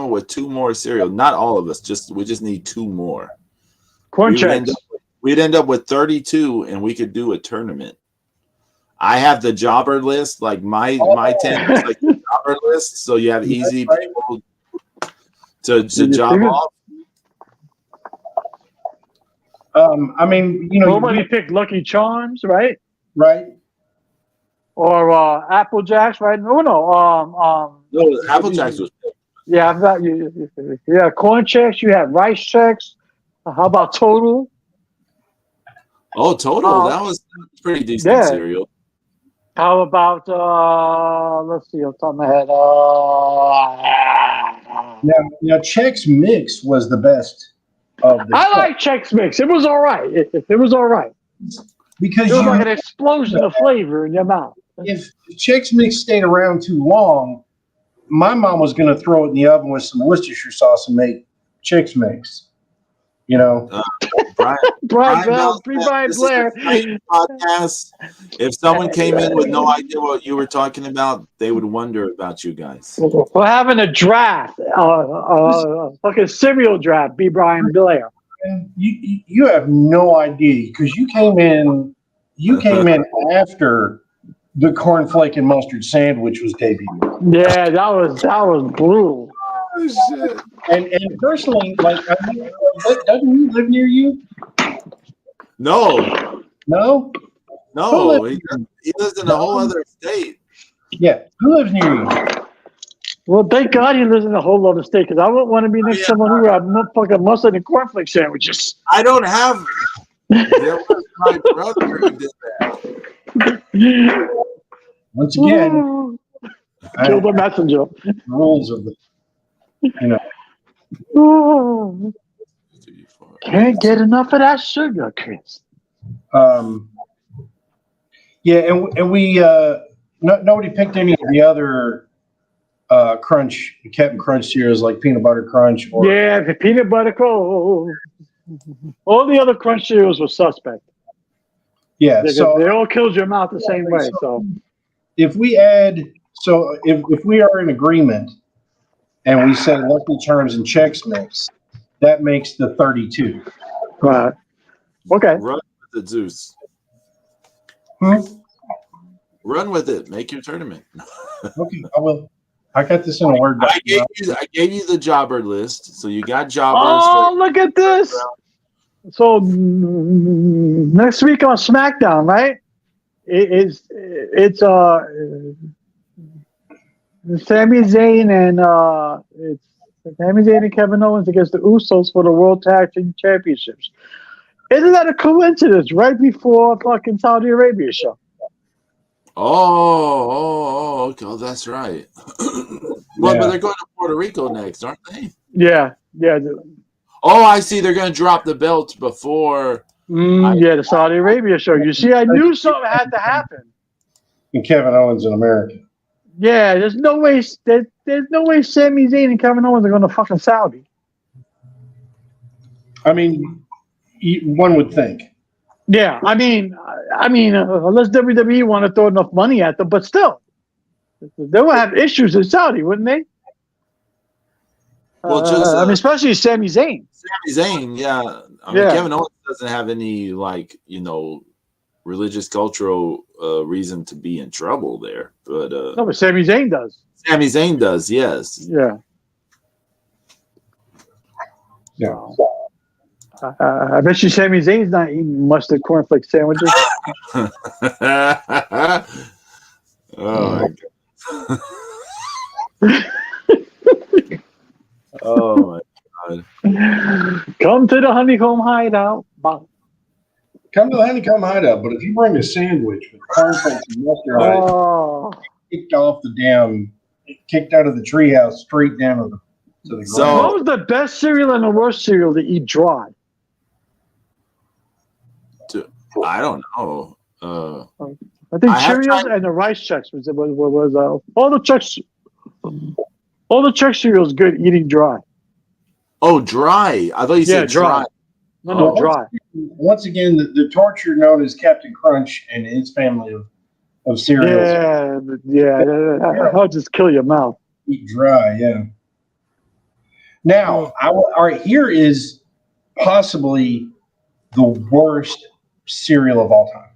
up with two more cereal, not all of us, we just need two more. Corn Chex. We'd end up with 32, and we could do a tournament. I have the jobber list, like my 10 is like the jobber list, so you have easy people to job off. I mean, nobody picked Lucky Charms, right? Right. Or Apple Jacks, right? No, Apple Jacks was picked. Yeah, I've got you. Yeah, Corn Chex. You have Rice Chex. How about Total? Oh, Total. That was pretty decent cereal. How about let's see, off the top of my head. Now Chex Mix was the best of the I like Chex Mix. It was all right. It was all right. Because it was like an explosion of flavor in your mouth. If Chex Mix stayed around too long, my mom was going to throw it in the oven with some Worcestershire sauce and make Chex Mix. Brian Blair. Podcast. If someone came in with no idea what you were talking about, they would wonder about you guys. We're having a draft, like a cereal draft. Be Brian Blair. You have no idea because you came in after the cornflake and mustard sandwich was debuted. Yeah, that was brutal. Oh, shit. And personally, like, doesn't he live near you? No. He lives in a whole other state. Yeah, who lives near you? Well, thank God he lives in a whole other state because I wouldn't want to be next to someone who had fucking mustard and cornflake sandwiches. I don't have. There was my brother who did that. Once again, kill the messenger. Rules of the, Can't get enough of that sugar, Chris. Yeah, and we nobody picked any of the other Captain Crunch cereals like peanut butter crunch or the peanut butter crunch. All the other crunch cereals were suspect. Yeah, so they all killed your mouth the same way. So if we if we are in agreement and we say Lucky Charms and Chex Mix, that makes the 32. Right. Okay. Run with it, Zeus. Run with it. Make your tournament. Okay, I will. I got this in a Word doc. I gave you the jobber list, so you got jobbers. Oh, look at this! So next week on SmackDown, right? It's Sami Zayn and it's Sami Zayn and Kevin Owens against the Usos for the World Tag Team Championships. Isn't that a coincidence? Right before fucking Saudi Arabia show. Okay, oh, that's right. But they're going to Puerto Rico next, aren't they? Yeah. Oh, I see. They're going to drop the belts before. The Saudi Arabia show. You see, I knew something had to happen. And Kevin Owens in America. Yeah, there's no way. There's no way Sami Zayn and Kevin Owens are going to fucking Saudi. I mean, one would think. Yeah, I mean, unless WWE want to throw enough money at them, but still, they will have issues in Saudi, wouldn't they? Well, just especially Sami Zayn. Sami Zayn, yeah. I mean, Kevin Owens doesn't have any religious, cultural reason to be in trouble there, but no, but Sami Zayn does. Sami Zayn does, yes. Yeah. I bet you Sami Zayn's not eating mustard cornflake sandwiches. Oh my god. Oh my god. Come to the Honeycomb Hideout. Come to the Honeycomb Hideout, but if you bring a sandwich with cornflakes and mustard on it, kicked out of the treehouse straight down to the ground. So, what was the best cereal and the worst cereal to eat dry? I don't know. I think Cheerios and the Rice Chex was all the Chex cereals good eating dry. Oh, dry! I thought you said dry. No, dry. Once again, the torture known as Captain Crunch and his family of cereals. Yeah. I'll just kill your mouth. Eat dry, yeah. Now, all right, here is possibly the worst cereal of all time.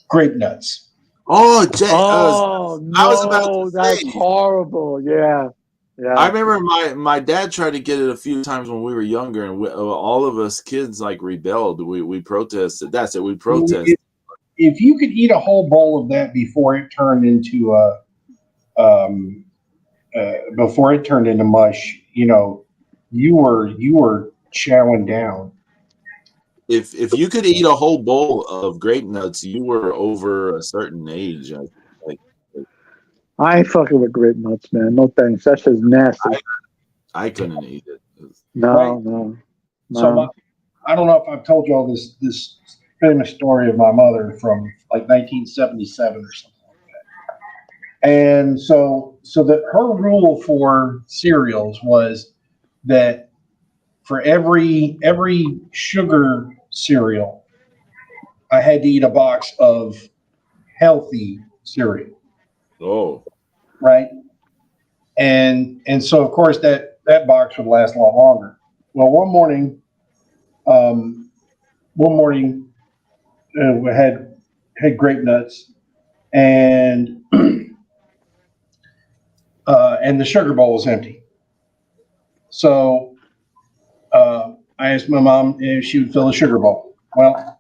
Grape Nuts. I was about to say. That's horrible. Yeah. I remember my dad tried to get it a few times when we were younger, and all of us kids rebelled. We protested. That's it. We protested. If you could eat a whole bowl of that before it turned into mush, you were chowing down. If you could eat a whole bowl of Grape Nuts, you were over a certain age. I ain't fucking with Grape Nuts, man. No thanks. That's just nasty. I couldn't eat it. No. So I don't know if I've told you all this famous story of my mother from like 1977 or something like that. And so that her rule for cereals was that for every sugar cereal, I had to eat a box of healthy cereal. Oh, right. And so of course that box would last a lot longer. Well, one morning we had Grape Nuts and and the sugar bowl was empty. So I asked my mom if she would fill the sugar bowl. Well,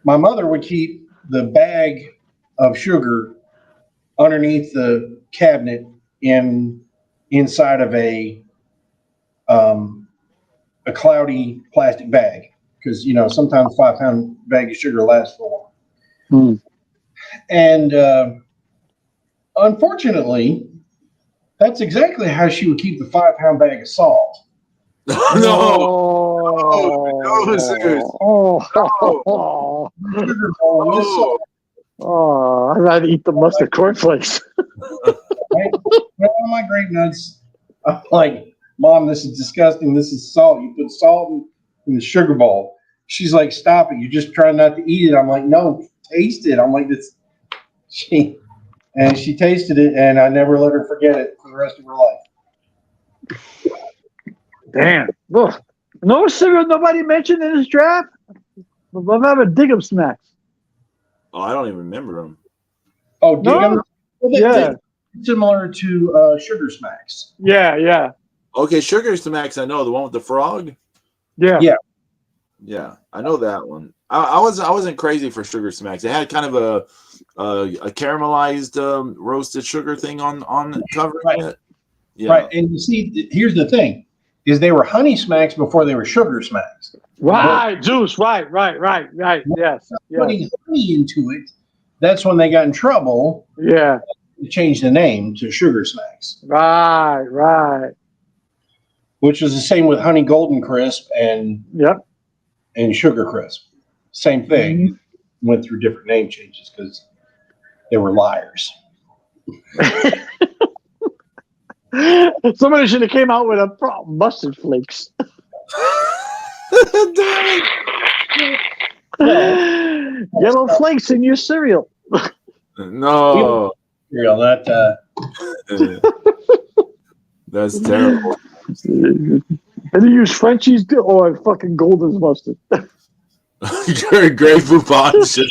my mother would keep the bag of sugar underneath the cabinet inside of a cloudy plastic bag, because sometimes a 5-pound bag of sugar lasts for a while. And unfortunately, that's exactly how she would keep the 5-pound bag of salt. I'd rather eat the mustard cornflakes. Right? All my Grape Nuts, I'm like, Mom, this is disgusting. This is salt. You put salt in the sugar bowl. She's like, stop it. You're just trying not to eat it. I'm like, no, taste it. I'm like, this. She tasted it, and I never let her forget it for the rest of her life. Damn. Ugh. No cereal nobody mentioned in this draft? I'll have a dig 'em snacks. Oh, I don't even remember them. Oh, dig 'em? Yeah. Similar to Sugar Smacks. Yeah. Okay, Sugar Smacks, I know. The one with the frog? Yeah. Yeah, I know that one. I wasn't crazy for Sugar Smacks. It had kind of a caramelized roasted sugar thing on covering it. Yeah. Right. And you see, here's the thing: is they were Honey Smacks before they were Sugar Smacks. Right, juice. Right. Yes. Putting honey into it, that's when they got in trouble. Yeah. To change the name to Sugar Smacks. Right. Which was the same with Honey Golden Crisp and Sugar Crisp. Same thing. Mm-hmm. Went through different name changes because they were liars. Somebody should have came out with a mustard flakes. Damn it. Yellow flakes in your cereal. No. Cereal, not That's terrible. And you use Frenchie's or fucking Golden's mustard. Grey Poupon shit.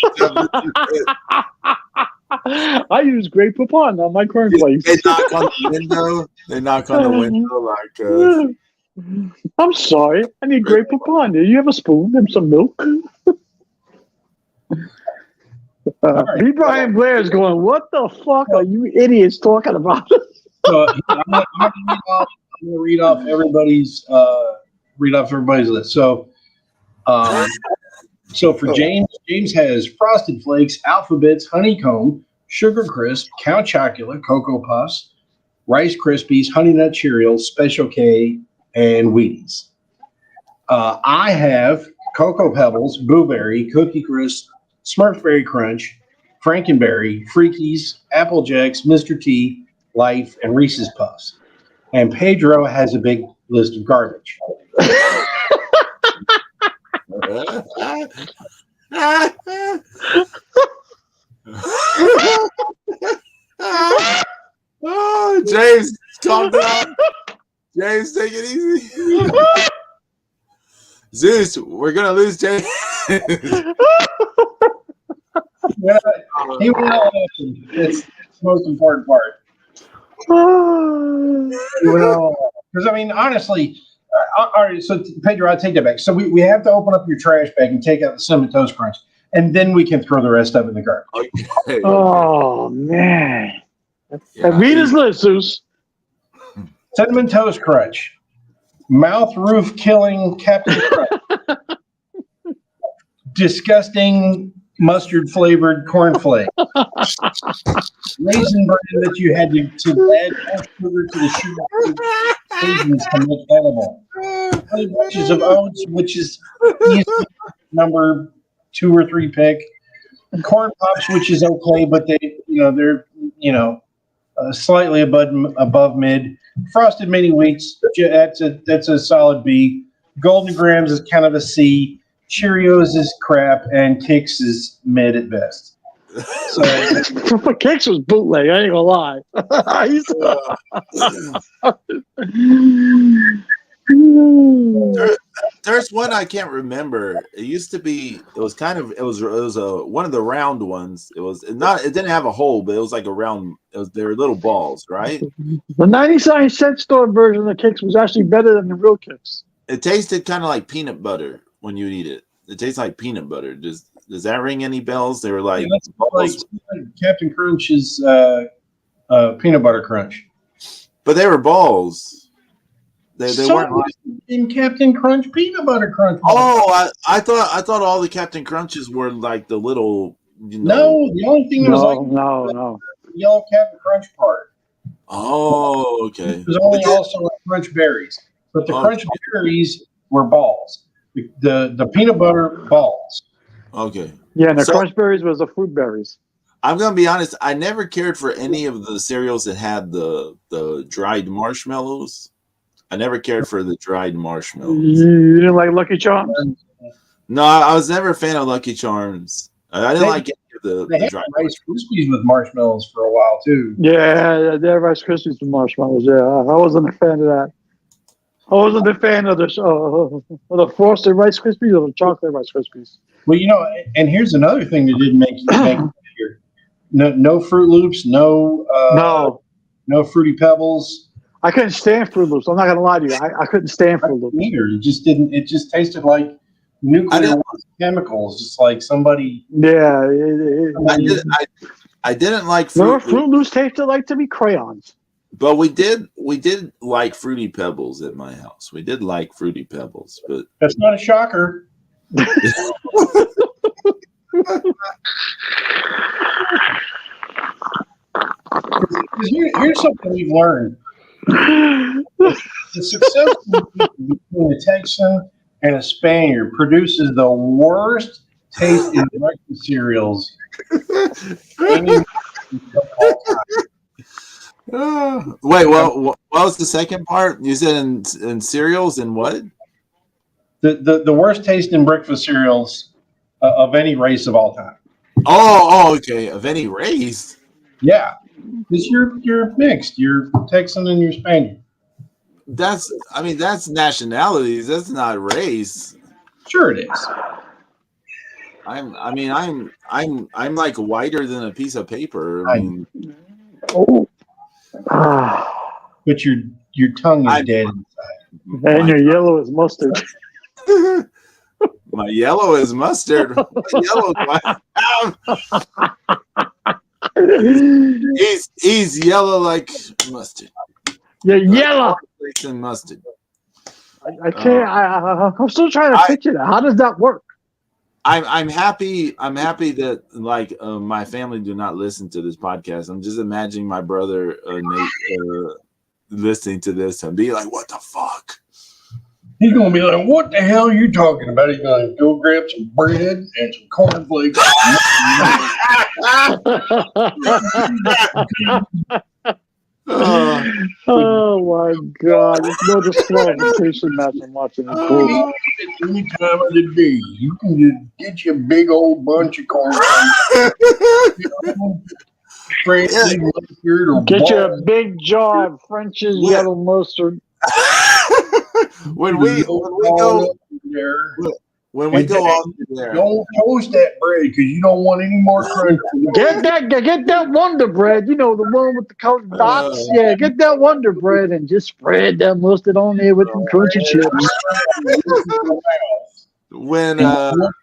I use Grey Poupon on my corn flakes. They knock on the window. They knock on the window like. I'm sorry. I need Grey Poupon. Do you have a spoon and some milk? B. Brian Blair is going, what the fuck are you idiots talking about? So I'm gonna read off everybody's list. So for James has Frosted Flakes, Alphabets, Honeycomb, Sugar Crisp, Count Chocula, Cocoa Puffs, Rice Krispies, Honey Nut Cheerios, Special K, and Wheaties. I have Cocoa Pebbles, Blueberry, Cookie Crisp, Smurf Berry Crunch, Frankenberry, Freakies, Apple Jacks, Mr. T, Life, and Reese's Puffs. And Pedro has a big list of garbage. Oh, James, calm down. James, take it easy. Zeus, we're gonna lose James. He will. It's the most important part. Because I mean, honestly, all right. So Pedro, I take that back. So we have to open up your trash bag and take out the Cinnamon Toast Crunch, and then we can throw the rest of it in the garbage. Okay. Oh man! Yeah. And read his list, Zeus. Cinnamon Toast Crunch, mouth roof killing Captain Crunch, disgusting mustard flavored cornflake, raisin bran that you had to add more sugar to the sugar raisins to make edible, honey bunches of oats, which is easily number 2 or 3 pick, corn pops, which is okay, but they're slightly above mid. Frosted mini wheats, that's a solid B. Golden Grams is kind of a C. Cheerios is crap, and Kix is mid at best. So Kix was bootleg. I ain't gonna lie. There's one I can't remember. It used to be. It was one of the round ones. It didn't have a hole, but it was like a round. They were little balls, right? The 99-cent store version of Kix was actually better than the real Kix. It tasted kind of like peanut butter when you eat it. It tastes like peanut butter. Does that ring any bells? They were like, like Captain Crunch's peanut butter crunch. But they were balls. They weren't like in Captain Crunch peanut butter crunch. Oh, I thought all the Captain Crunches were like the little. No, the only thing was no. The yellow Captain Crunch part. Oh, okay. It was only also like Crunch Berries, but the Crunch Berries were balls. The peanut butter balls. Okay. Yeah, and the Crunch Berries was the fruit berries. I'm gonna be honest. I never cared for any of the cereals that had the dried marshmallows. I never cared for the dried marshmallows. You didn't like Lucky Charms? No, I was never a fan of Lucky Charms. I didn't like any of the dried Rice Krispies with marshmallows for a while too. Yeah, they had Rice Krispies with marshmallows. Yeah, I wasn't a fan of that. I wasn't a fan of the frosted Rice Krispies or the chocolate Rice Krispies. Well, and here's another thing that didn't make here. No Fruit Loops, no Fruity Pebbles. I couldn't stand Fruit Loops. I'm not gonna lie to you. I couldn't stand Fruit Loops. Neither. It just didn't. It just tasted like nuclear chemicals. Just like somebody. Yeah. I didn't like Fruit Loops. Fruit Loops tasted like to me crayons. But we did like Fruity Pebbles at my house. We did like Fruity Pebbles, but That's not a shocker. Here's something we've learned. The successful between a Texan and a Spaniard produces the worst taste in breakfast cereals. Wait, well, what was the second part? You said in cereals and what? The worst taste in breakfast cereals of any race of all time. Oh, okay. Of any race. Yeah, because you're mixed. You're Texan and you're Spaniard. That's nationalities. That's not race. Sure, it is. I'm like whiter than a piece of paper. I mean, but your tongue is dead inside. And your yellow is mustard. My yellow is mustard. What yellow do I have? He's yellow like mustard. You're yellow. And mustard. I can't. I'm still trying to picture that. How does that work? I'm happy. I'm happy that my family do not listen to this podcast. I'm just imagining my brother Nate listening to this and be like, "What the fuck?" He's gonna be like, "What the hell are you talking about?" He's gonna go grab some bread and some cornflakes. Oh my God! There's no disqualification match I'm watching. Any time of the day, you can just get you a big old bunch of cornflakes. Get you a big jar of French's yellow mustard. when we go off there, don't toast that bread because you don't want any more crunch. Get that Wonder Bread. You know, the one with the colored dots. Yeah, get that Wonder Bread and just spread that mustard on there with some crunchy chips. When you want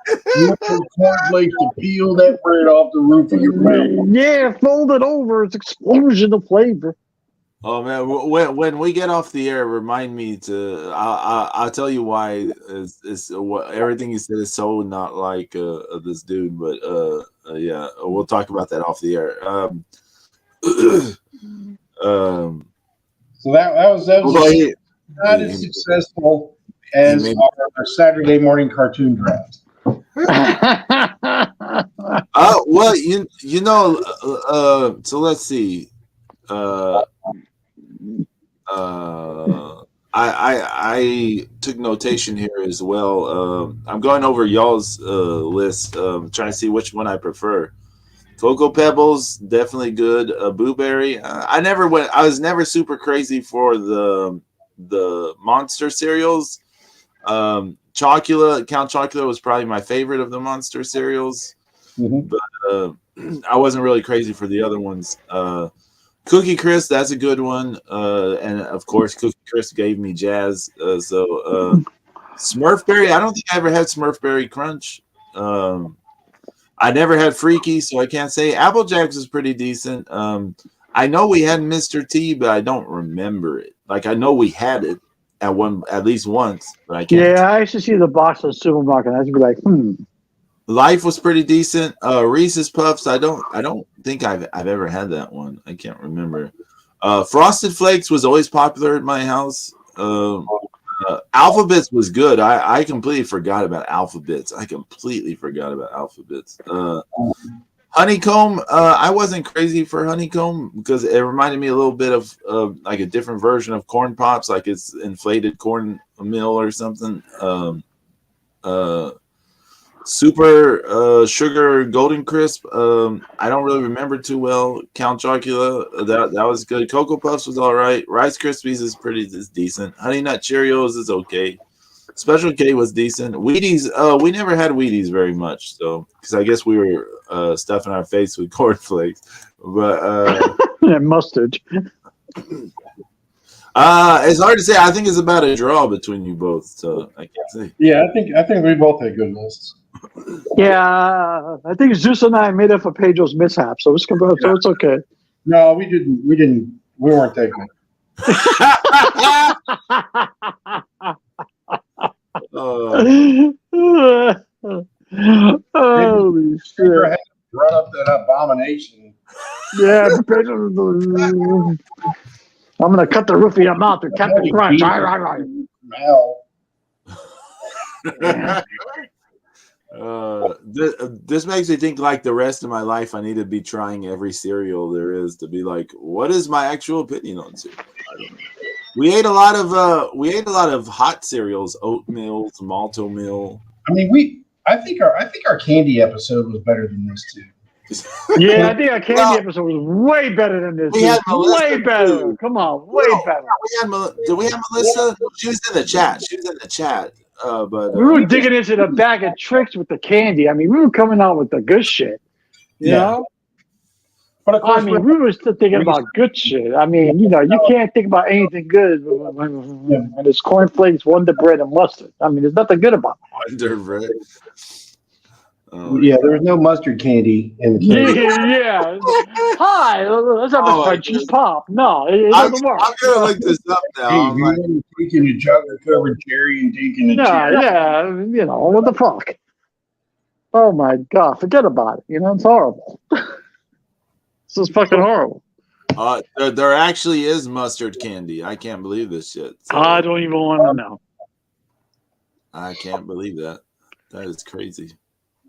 the cornflakes to peel that bread off the roof of your mouth. Yeah, fold it over. It's explosion of flavor. Oh man, when we get off the air, remind me to. I'll tell you why. Is what everything you said is so not like this dude, but yeah, we'll talk about that off the air. So that was not as successful as our Saturday morning cartoon draft. Well, you know, so let's see. I took notation here as well. I'm going over y'all's list, trying to see which one I prefer. Cocoa Pebbles, definitely good. Blueberry. I was never super crazy for the Monster cereals. Count Chocula was probably my favorite of the Monster cereals, but I wasn't really crazy for the other ones. Cookie Crisp, that's a good one. And of course, Cookie Crisp gave me jazz. Smurfberry, I don't think I ever had Smurfberry Crunch. I never had Freaky, so I can't say. Apple Jacks is pretty decent. I know we had Mr. T, but I don't remember it. Like, I know we had it at least once, but I can't. Yeah, I used to see the box in the supermarket. I'd be like, Life was pretty decent. Reese's Puffs, I don't think I've ever had that one. I can't remember. Frosted Flakes was always popular at my house. Alphabets was good. I completely forgot about Alphabets. Honeycomb, I wasn't crazy for Honeycomb because it reminded me a little bit of like a different version of Corn Pops, like it's inflated corn meal or something. Super Sugar Golden Crisp. I don't really remember too well. Count Chocula, that was good. Cocoa Puffs was all right. Rice Krispies is decent. Honey Nut Cheerios is okay. Special K was decent. Wheaties, we never had Wheaties very much, so because I guess we were stuffing our face with cornflakes, but and mustard. It's hard to say. I think it's about a draw between you both, so I can't say. Yeah, I think we both had good lists. Yeah, I think Zeus and I made up for Pedro's mishap, so it's okay. No, we didn't. We weren't that good. Holy shit. Run up that abomination. Yeah. I'm going to cut the roof of your mouth with Captain Crunch. Hell. This makes me think like the rest of my life I need to be trying every cereal there is to be like, what is my actual opinion on cereal? I don't know. We ate a lot of hot cereals, oatmeal, malto meal. I mean, I think our candy episode was better than this too. Yeah, I think our candy episode was way better than this. We had Melissa way better. too. Come on, way better. Did we have Melissa? She was in the chat. But we were digging into the bag of tricks with the candy. I mean, we were coming out with the good shit. You know? But of course, we were still thinking about good shit. I mean, you can't think about anything good when it's cornflakes, Wonder Bread, and mustard. I mean, there's nothing good about it. Wonder Bread. Yeah, there was no mustard candy in the candy. Yeah. Hi, let's have a Frenchie pop. No, it doesn't work. I'm gonna look this up now. Hey, you taking a chocolate covered cherry and taking a cherry. Yeah, what the fuck? Oh my god, forget about it. It's horrible. This is fucking horrible. There actually is mustard candy. I can't believe this shit. So I don't even want to know. I can't believe that. That is crazy.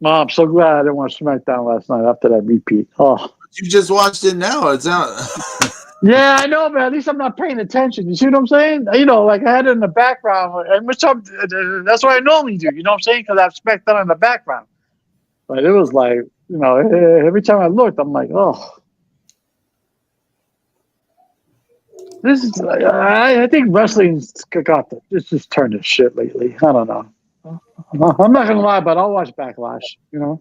Oh, I'm so glad I didn't watch SmackDown last night after that repeat. Oh, you just watched it now. It's out. Yeah, I know, but at least I'm not paying attention. You see what I'm saying? Like I had it in the background, and that's what I normally do. You know what I'm saying? Because I have SmackDown in the background. But it was like, every time I looked, I'm like, oh. This is. I think wrestling's got it's just turned to shit lately. I don't know. I'm not gonna lie, but I'll watch Backlash. All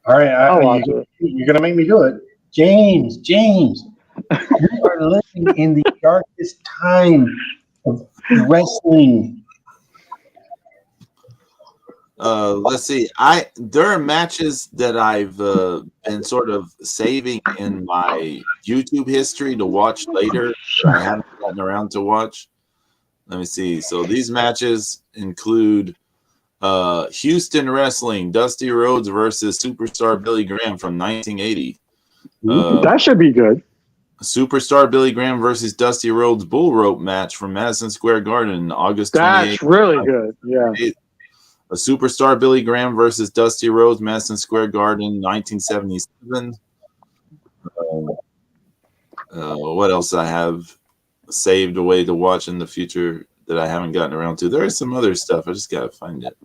right, you're gonna make me do it, James. You are living in the darkest time of wrestling. Let's see. There are matches that I've been sort of saving in my YouTube history to watch later that I haven't gotten around to watch. Let me see. So these matches include Houston Wrestling, Dusty Rhodes versus Superstar Billy Graham from 1980. That should be good. Superstar Billy Graham versus Dusty Rhodes Bull Rope match from Madison Square Garden, August 28th. That's really good. Yeah. A Superstar Billy Graham versus Dusty Rhodes, Madison Square Garden, 1977. What else I have saved away to watch in the future that I haven't gotten around to? There is some other stuff. I just gotta find it.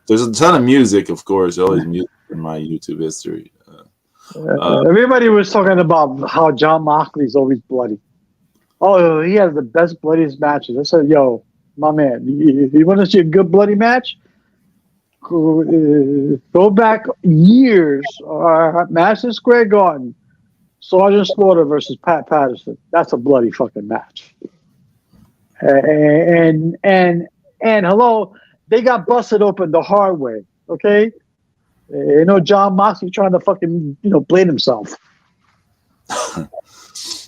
There's a ton of music, of course. Always music in my YouTube history. Everybody was talking about how John Moxley's always bloody. Oh, he has the best, bloodiest matches. I said, yo, my man, you want to see a good bloody match? Go back years. Madison Square Garden. Sergeant Slaughter versus Pat Patterson. That's a bloody fucking match. And hello, they got busted open the hard way. Okay, John Moxley trying to fucking blade himself. I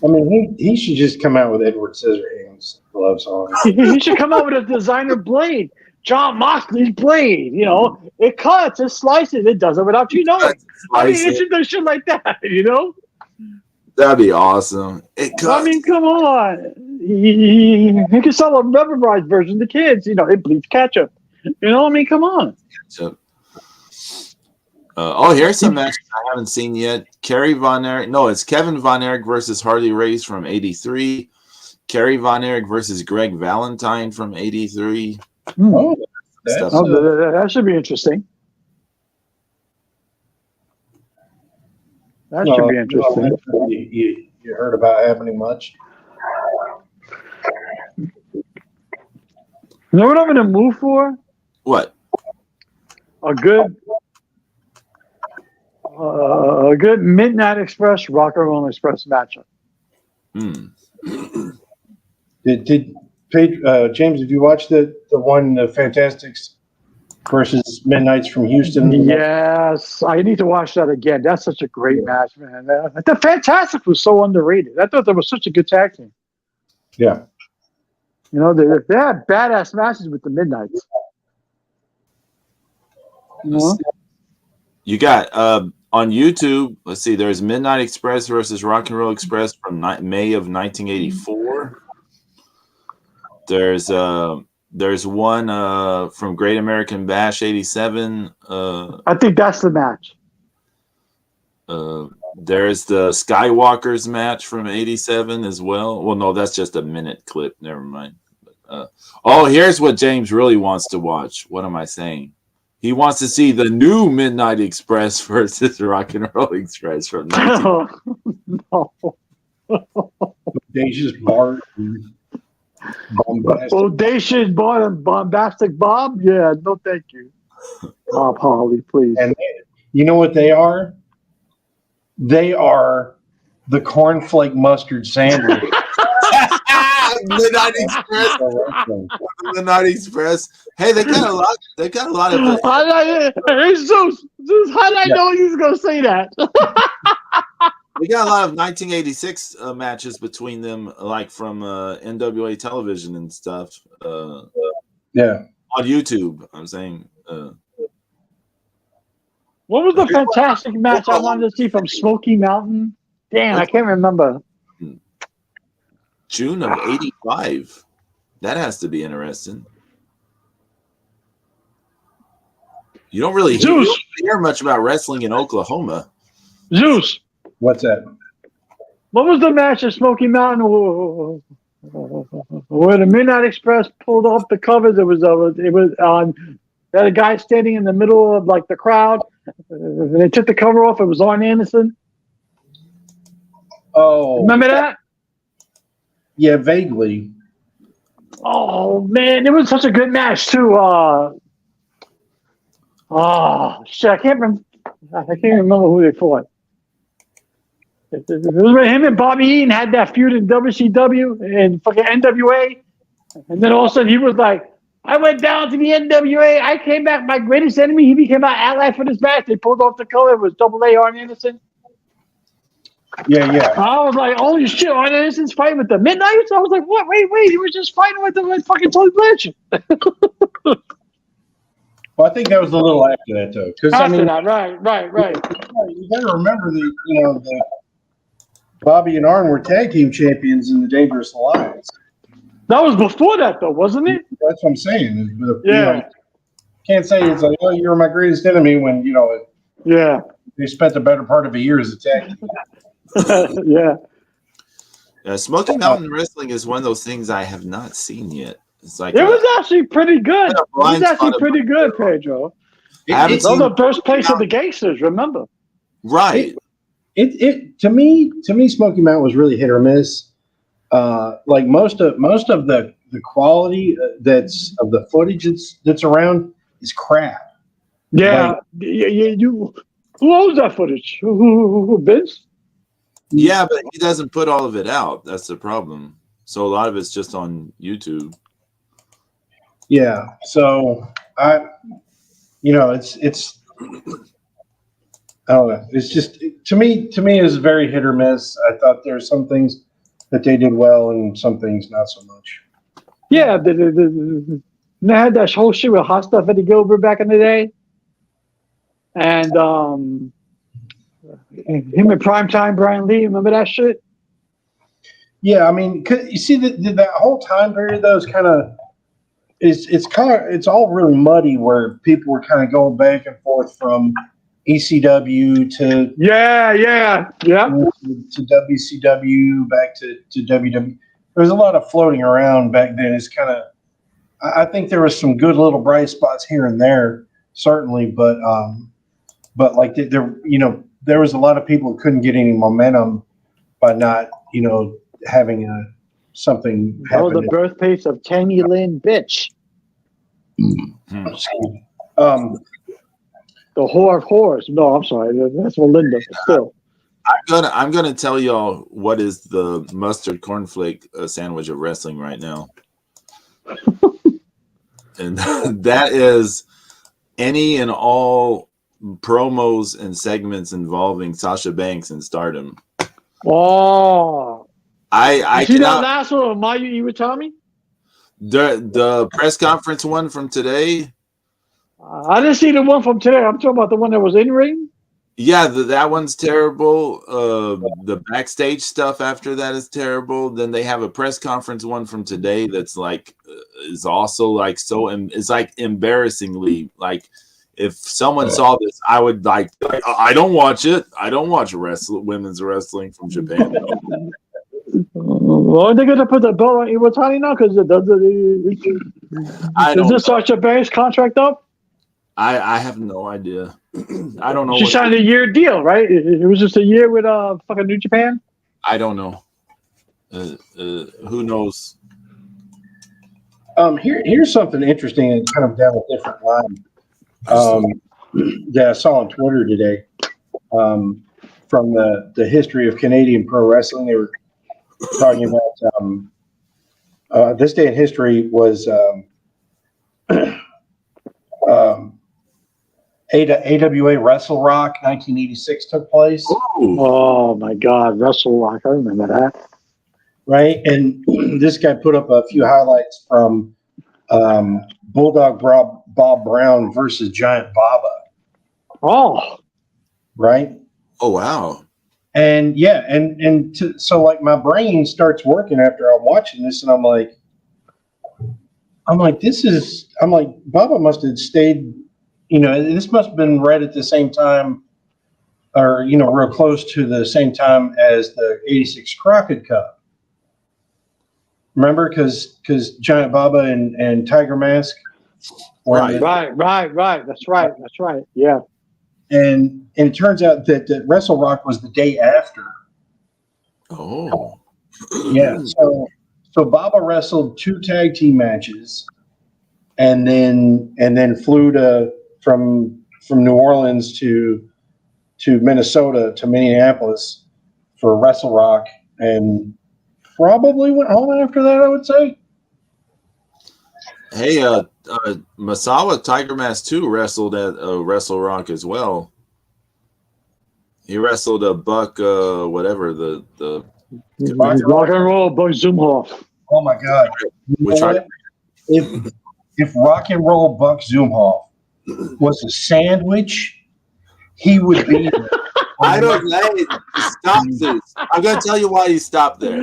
mean, he should just come out with Edward Scissorhands gloves on. He should come out with a designer blade. John Moxley's blade. It cuts, it slices, it does it without you knowing. It should do shit like that. That'd be awesome. Come on. He can sell a rubberized version to kids. It bleeds ketchup. Come on. Ketchup. Here's some matches I haven't seen yet. It's Kevin Von Erich versus Harley Race from 83. Kerry Von Erich versus Greg Valentine from 83. Oh, that should be interesting. That should be interesting. You heard about happening much? You know what I'm going to move for? What? A good Midnight Express, Rock and Roll Express matchup. Did James? Did you watch the Fantastics versus Midnight's from Houston. Yes, I need to watch that again. That's such a great match, man. The Fantastic was so underrated. I thought that was such a good tag team. Yeah. You know, they had badass matches with the Midnights. You know? You got on YouTube. Let's see. There's Midnight Express versus Rock and Roll Express from May of 1984. There's one from Great American Bash 87. I think that's the match. There's the Skywalkers match from 87 as well. Well, no, that's just a minute clip. Never mind. Oh, here's what James really wants to watch. What am I saying? He wants to see the new Midnight Express versus Rock and Roll Express from 19. No. Audacious Bart. Audacious Bombastic Bob? Yeah, no thank you. Bob Holly, please. And you know what they are? They are the cornflake mustard sandwich. Midnight Express. Midnight Express. Hey, they got a lot. They got a lot of. Hey, Zeus, how did I know you was gonna say that? We got a lot of 1986 matches between them, like from NWA television and stuff. Yeah, on YouTube. I'm saying. What was the fantastic match I wanted to see from Smoky Mountain? Damn, I can't remember. June of '85. That has to be interesting. You don't really hear much about wrestling in Oklahoma. Zeus. What's that? What was the match at Smoky Mountain where the Midnight Express pulled off the covers? It was they had a guy standing in the middle of like the crowd. And they took the cover off. It was Arn Anderson. Oh, remember that? Yeah, vaguely. Oh man, it was such a good match too. Shit, I can't remember who they fought. It was him and Bobby Eaton had that feud in WCW and fucking NWA, and then all of a sudden he was like, "I went down to the NWA. I came back, my greatest enemy." He became our ally for this match. They pulled off the color. It was Double A Arn Anderson. Yeah. I was like, "Holy shit, Arn Anderson's fighting with the Midnights." I was like, "What? Wait, he was just fighting with fucking Tony Blanchard." Well, I think that was a little after that, though. Because right. You got to remember that Bobby and Arn were tag team champions in the Dangerous Alliance. That was before that, though, wasn't it? That's what I'm saying. Yeah. Can't say it's like, oh, you're my greatest enemy when Yeah. They spent the better part of a year as a tag team. Yeah. Smoky Mountain Wrestling is one of those things I have not seen yet. It's like it was actually pretty good. It was actually pretty good, Pedro. It was the birthplace of the gangsters. Remember? Right. It to me, Smoky Mountain was really hit or miss. Like most of the quality that's of the footage that's around is crap. Yeah. You who owns that footage? Who Vince? Yeah, but he doesn't put all of it out. That's the problem. So a lot of it's just on YouTube. Yeah. So it's I don't know. It's just to me it's very hit or miss. I thought there's some things that they did well and some things not so much. Yeah, they had that whole shit with Hot Stuff Eddie Gilbert back in the day, and him at Primetime Brian Lee. Remember that shit? Yeah, I mean, you see that whole time period though is kind of it's all really muddy where people were kind of going back and forth from ECW to to WCW back to WWE. There was a lot of floating around back then. It's kind of I think there was some good little bright spots here and there, certainly, but like there was a lot of people who couldn't get any momentum by not having something happen. Oh, the birthplace of Tammy Lynn Bitch. The whore of whores. No, I'm sorry. That's Melinda. Still. I'm gonna tell y'all what is the mustard cornflake sandwich of wrestling right now. And that is any and all promos and segments involving Sasha Banks and Stardom. Oh, I you see that cannot. last one of Maya you were telling me? The press conference one from today. I didn't see the one from today. I'm talking about the one that was in ring. Yeah, that one's terrible. The backstage stuff after that is terrible. Then they have a press conference one from today that's like is also like so. It's like embarrassingly like. If someone saw this, I would like. I don't watch it. I don't watch women's wrestling from Japan. Well, they're gonna put the belt on Iwatani now because I is don't this Sasha Banks contract up? I have no idea. I don't know. She signed a year deal, right? It was just a year with fucking New Japan. I don't know. Who knows? Here's something interesting and kind of down a different line. That I saw on Twitter today. From the history of Canadian pro wrestling, they were talking about this day in history was AWA Wrestle Rock 1986 took place. Ooh. Oh my God, Wrestle Rock! I remember that. Right, and this guy put up a few highlights from Bulldog Bob Brown versus Giant Baba. Oh, Right. Oh wow. And yeah, so like my brain starts working after I'm watching this, and I'm like, Baba must have stayed, this must have been right at the same time, or real close to the same time as the '86 Crockett Cup. Remember, because Giant Baba and Tiger Mask. Right. right. That's right. Yeah. And it turns out that Wrestle Rock was the day after. Oh. Yeah. So Baba wrestled 2 tag team matches, and then flew from New Orleans to Minnesota to Minneapolis for Wrestle Rock, and probably went home after that, I would say. Hey, Masawa Tiger Mask 2 wrestled at Wrestle Rock as well. He wrestled a Buck, whatever the Rock and Roll Buck Zumhoff. Oh my God! If Rock and Roll Buck Zumhoff was a sandwich, he would be. I don't know. Stop this! I'm gonna tell you why you stopped there.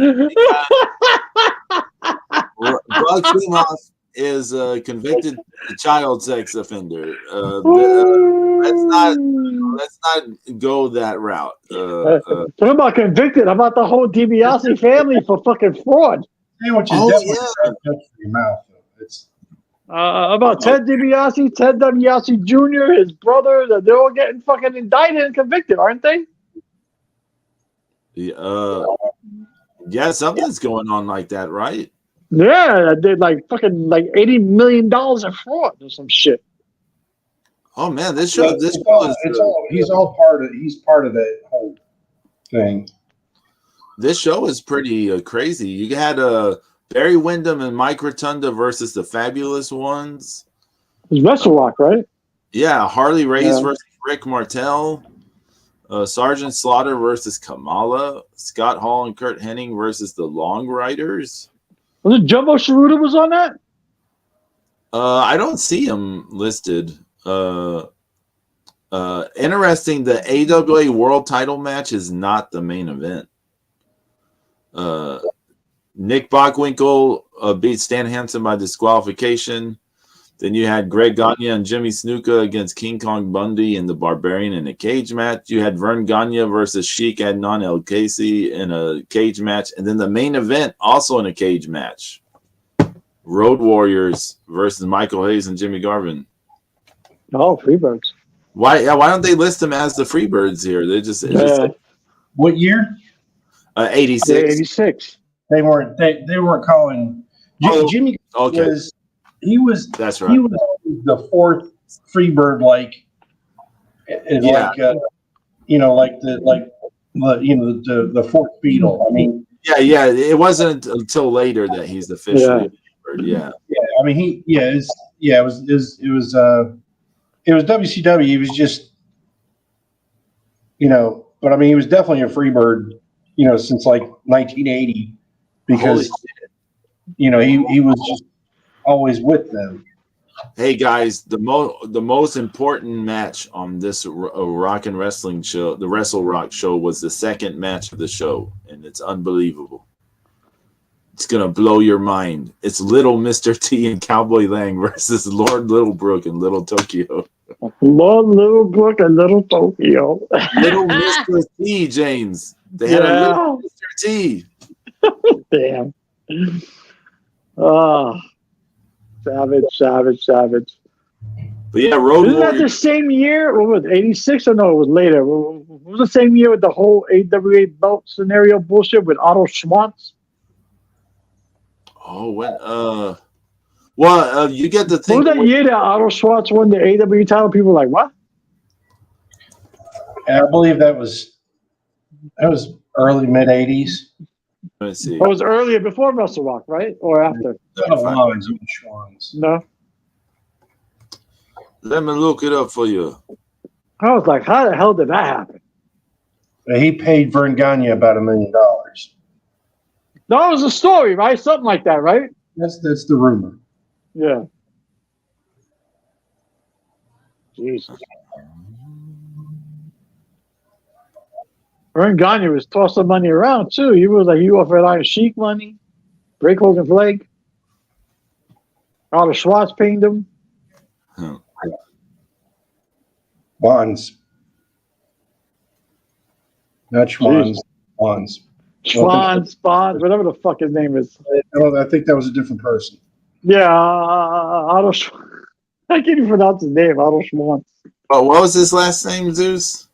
Buck Zumhoff is a convicted child sex offender. Let's not go that route. Talk about convicted. How about the whole DiBiase family for fucking fraud? Sandwich is definitely a touch for your mouth. It's about Ted DiBiase, Ted DiBiase Jr., his brother. They're all getting fucking indicted and convicted, aren't they? Yeah, something's going on like that, right? Yeah, they did like $80 million in fraud or some shit. Oh man, he's part of that whole thing. This show is pretty crazy. You had Barry Windham and Mike Rotunda versus the Fabulous Ones. It's Wrestle Rock, right? Yeah, Harley Race versus Rick Martel. Sergeant Slaughter versus Kamala. Scott Hall and Kurt Hennig versus the Long Riders. Was it Jumbo Sharuda was on that? I don't see him listed. Interesting, the AWA World Title match is not the main event. Nick Bockwinkel beat Stan Hansen by disqualification. Then you had Greg Gagne and Jimmy Snuka against King Kong Bundy and the Barbarian in a cage match. You had Vern Gagne versus Sheik Adnan El Casey in a cage match. And then the main event also in a cage match. Road Warriors versus Michael Hayes and Jimmy Garvin. Oh, Freebirds. Why don't they list them as the Freebirds here? They just what year? 86. 86. They weren't calling Jimmy was that's right. He was the 4th Freebird, like the 4th Beatle. I mean, yeah. It wasn't until later that he's officially Freebird. Yeah. I mean, it was it was WCW. He was just, but I mean, he was definitely a freebird, since like 1980, because he was just always with them. Hey guys, the most important match on this Rock and Wrestling show, the Wrestle Rock show, was the second match of the show, and it's unbelievable. It's gonna blow your mind. It's Little Mr. T and Cowboy Lang versus Lord Littlebrook and Little Tokyo. Lord Littlebrook and Little Tokyo. Little Mr. T, James. They had a Little Mr. T. Damn. Oh. Savage. But yeah, Road Isn't that Warrior. the same year? What was it, 86 or no, it was later? Was the same year with the whole AWA belt scenario bullshit with Otto Schwartz? Oh, when you get the thing. What was that year that Otto Schwartz won the AW title? People were like, what? And I believe that was early mid 80s. Let me see. It was earlier, before Wrestle Rock, right? Or after? Schwanz. No. Let me look it up for you. I was like, how the hell did that happen? He paid Vern Gagne about $1 million. That was a story, right? Something like that, right? That's the rumor. Yeah. Jesus. Vern Gagne was tossing money around too. He offered Iron Sheik money, break Hogan's leg. Otto Schwartz pinged him. Bonds. Not Schwanz. Bonds. Bonds, whatever the fuck his name is. I think that was a different person. Yeah, Otto Schwartz. I can't even pronounce his name, Otto Schwartz. Oh, what was his last name, Zeus?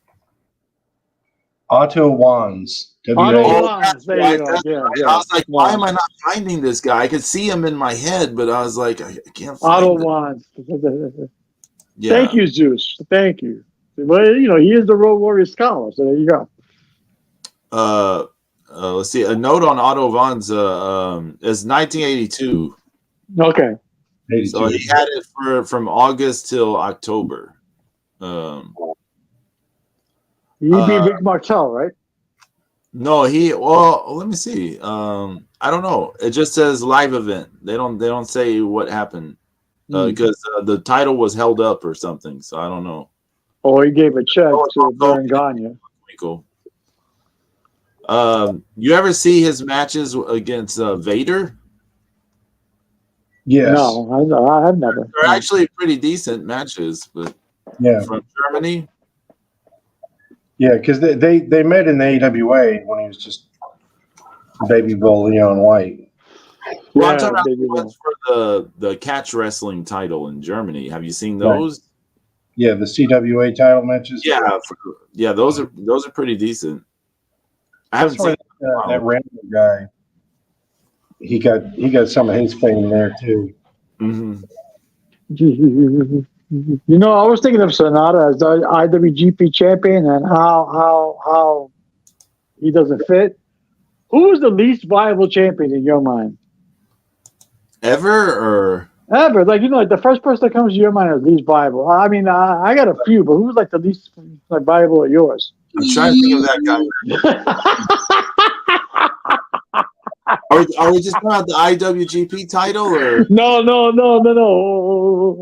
Otto Wanz. Otto Wanz. There you go. Yeah. I was like, why am I not finding this guy? I could see him in my head, but I was like, I can't find Otto him. Wanz. Yeah. Thank you, Zeus. Thank you. Well, he is the Road Warrior scholar, so there you go. Let's see. A note on Otto Wanz is 1982. Okay. 82. So he had it from August till October. He beat Rick Martel, right? No, let me see. I don't know. It just says live event. They don't say what happened because the title was held up or something. So I don't know. Oh, he gave a check to Vern Gagne. Cool. You ever see his matches against Vader? Yes. No, I've never. They're actually pretty decent matches, but from Germany. Yeah, because they met in the AWA when he was just Baby Bull Leon White. Well, I'm talking about the ones for the catch wrestling title in Germany. Have you seen those? Right. Yeah, the CWA title matches. Yeah, those are pretty decent. I haven't seen that random guy. He got some of his fame there too. Mm-hmm. I was thinking of Sonata as the IWGP champion and how he doesn't fit. Who's the least viable champion in your mind? Ever? Like the first person that comes to your mind is least viable. I mean, I got a few, but who's like the least viable at yours? I'm trying to think of that guy. Are we just talking about the IWGP title or No.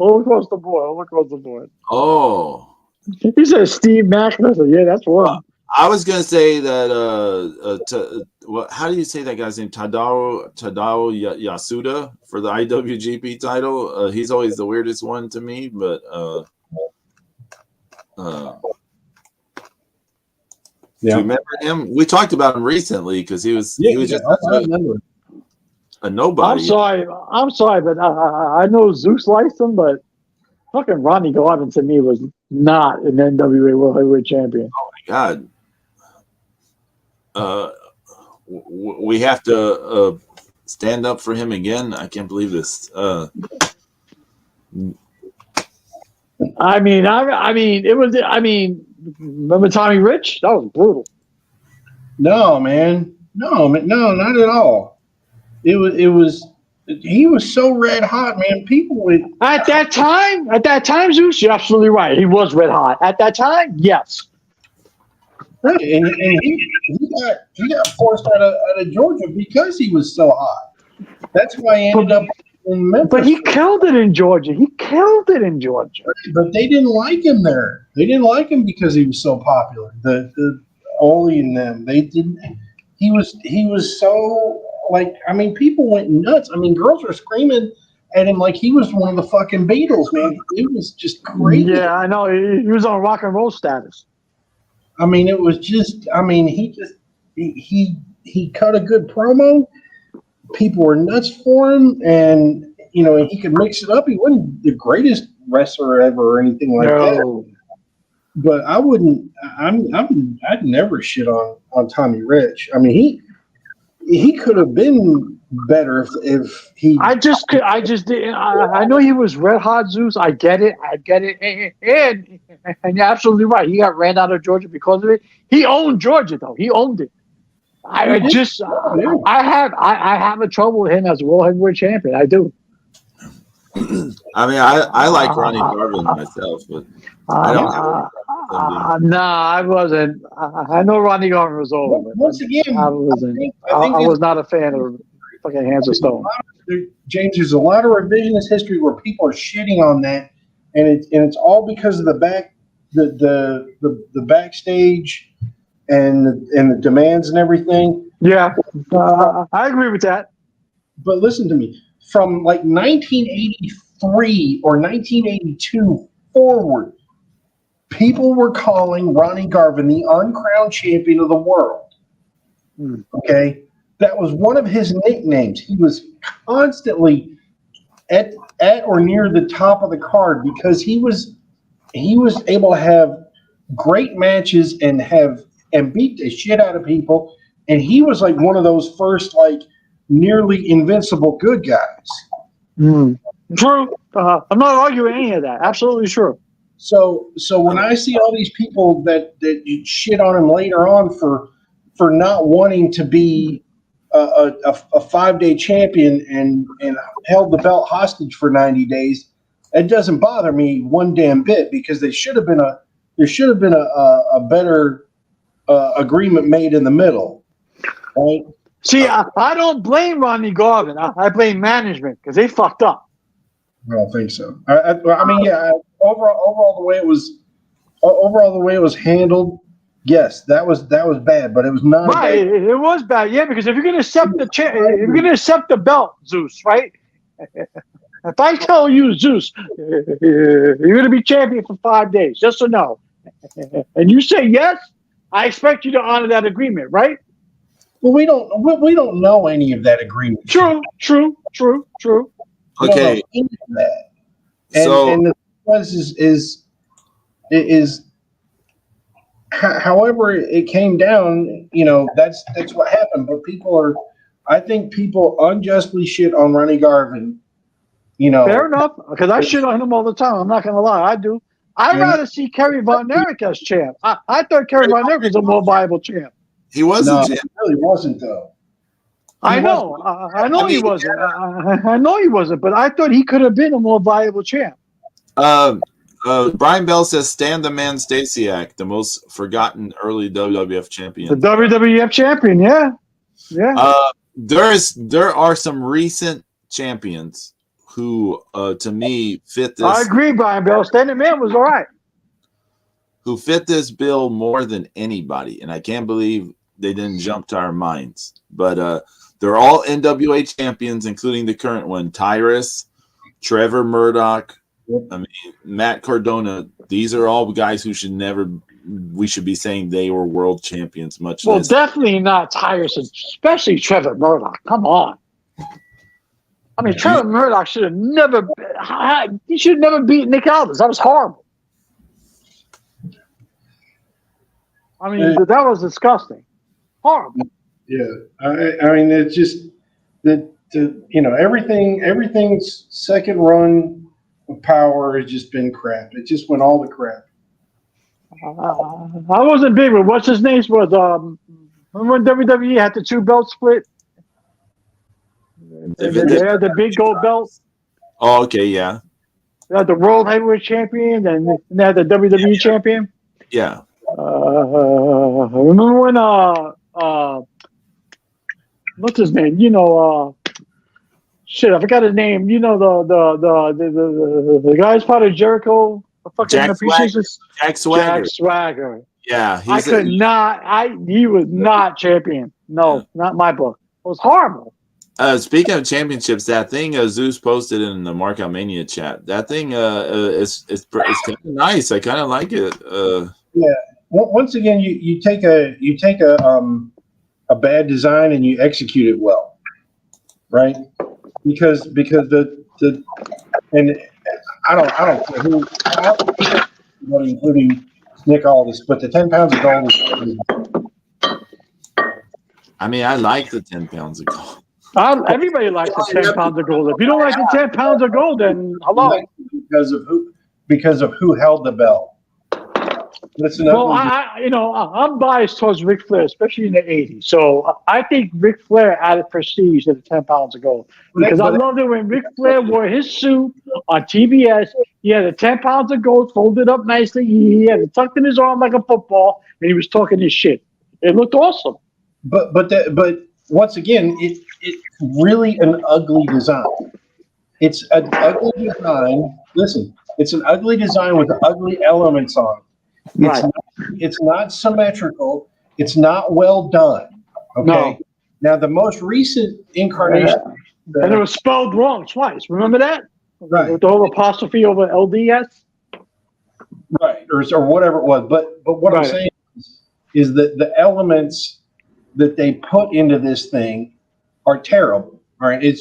All across the board. Oh. He said Steve Macklin. So yeah, that's one. I was gonna say that. How do you say that guy's name? Tadao Yasuda for the IWGP title. He's always the weirdest one to me, but do you remember him? We talked about him recently because he was just a nobody. I'm sorry, but I know Zeus likes him, but fucking Ronnie Garvin to me was not an NWA World Heavyweight Champion. Oh my god. We have to stand up for him again. I can't believe this. Remember Tommy Rich? That was brutal. No, man. No, not at all. It was he was so red hot, man. People would At that time, Zeus, you're absolutely right. He was red hot. At that time, yes. right, and he got forced out of Georgia because he was so hot. That's why he ended up in Memphis. But he killed it in Georgia. But they didn't like him there. They didn't like him because he was so popular. The Oli and them, they didn't. He was so like. I mean, people went nuts. I mean, girls were screaming at him like he was one of the fucking Beatles, man. It was just crazy. Yeah, I know. He was on rock and roll status. I mean, it was just. I mean, he cut a good promo. People were nuts for him, and he could mix it up. He wasn't the greatest wrestler ever or anything like that. But I wouldn't. I'd never shit on Tommy Rich. I mean, he could have been better if he. I just didn't. I know he was red hot, Zeus. I get it. And you're absolutely right. He got ran out of Georgia because of it. He owned Georgia, though. He owned it. I have a trouble with him as a world heavyweight champion. I do. I mean, I like Ronnie Garvin myself, but I don't have no, I wasn't. I know Ronnie Garvin was over, but once again, I wasn't. I was not a fan of fucking Hands of Stone. James, there's a lot of revisionist history where people are shitting on that, and it's all because of the backstage and the demands and everything. Yeah, I agree with that. But listen to me. From like 1983 or 1982 forward, people were calling Ronnie Garvin the uncrowned champion of the world. Okay? That was one of his nicknames. He was constantly at or near the top of the card because he was able to have great matches and beat the shit out of people. And he was like one of those first like nearly invincible good guys. True. I'm not arguing any of that. Absolutely true. So when I see all these people that shit on him later on for not wanting to be a 5-day champion and held the belt hostage for 90 days, it doesn't bother me one damn bit because there should have been a better agreement made in the middle, right? See, I don't blame Ronnie Garvin. I blame management because they fucked up. I don't think so. I mean, yeah. Overall, the way it was handled, yes, that was bad. But it was not right. It was bad, yeah. Because if you're gonna accept the belt, Zeus, right? If I tell you, Zeus, you're gonna be champion for 5 days, yes or no, and you say yes, I expect you to honor that agreement, right? Well, we don't know any of that agreement. True. Okay. And the was is however it came down, that's what happened. But I think people unjustly shit on Ronnie Garvin. Fair enough, because I shit on him all the time. I'm not gonna lie, I do. I'd rather see Kerry Von Erich as champ. I thought Kerry Von Erich was a more viable champ. He wasn't. No, he really wasn't though. I know he wasn't. I know he wasn't, but I thought he could have been a more viable champ. Brian Bell says Stan the Man Stasiak, the most forgotten early WWF champion. The WWF champion, yeah. There are some recent champions who, to me, fit this. I agree, Brian Bell. Stan the Man was all right. Who fit this bill more than anybody, and I can't believe they didn't jump to our minds. But they're all NWA champions, including the current one, Tyrus, Trevor Murdoch, I mean, Matt Cardona. These are all guys who we should be saying they were world champions, much less. Well, definitely not Tyrus, especially Trevor Murdoch. Come on. I mean, Trevor Murdoch should have never beat Nick Aldis. That was horrible. I mean, that was disgusting. Horrible. Yeah. I mean, it's just that, everything's second run of power has just been crap. It just went all to crap. I wasn't big with what's his name was. Remember when WWE had the 2 belt split? They had the big gold belt. Oh, okay, yeah. They had the World Heavyweight Champion, and they had the WWE Champion. Yeah. Remember when what's his name? Shit, I forgot his name. The guy's part of Jericho. Jack Swagger. Jack Swagger. Yeah, He was not champion. No, not my book. It was horrible. Speaking of championships, that thing Zeus posted in the Markout Mania chat. That thing is kind of nice. I kind of like it. Yeah. Once again, you take a bad design and you execute it well, right? Because the and I don't care who, including Nick Aldis, but the 10 pounds of gold is. I mean, I like the 10 pounds of gold. Everybody likes the 10 pounds of gold. If you don't like the 10 pounds of gold, then hello. Because of who held the belt. Well, I'm biased towards Ric Flair, especially in the 80s. So I think Ric Flair added prestige to the 10 pounds of gold. Because I loved it when Ric Flair wore his suit on TBS. He had the 10 pounds of gold folded up nicely. He had it tucked in his arm like a football, and he was talking his shit. It looked awesome. But once again, it's really an ugly design. It's an ugly design. Listen, it's an ugly design with ugly elements on it. It's not symmetrical. It's not well done. Okay. No. Now the most recent incarnation, and it was spelled wrong twice. Remember that? Right. With the whole apostrophe over LDS. Right, or whatever it was. But what I'm saying is that the elements that they put into this thing are terrible. All right. It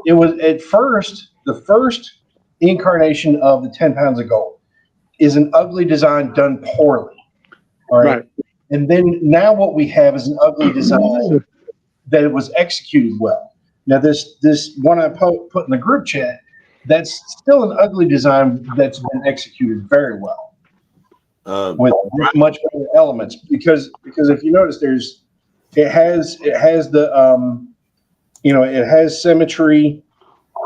was at first the first incarnation of the 10 pounds of gold is an ugly design done poorly. All right. And then now what we have is an ugly design that was executed well. Now this one I put in the group chat, that's still an ugly design that's been executed very well. With much better elements because if you notice it has the it has symmetry.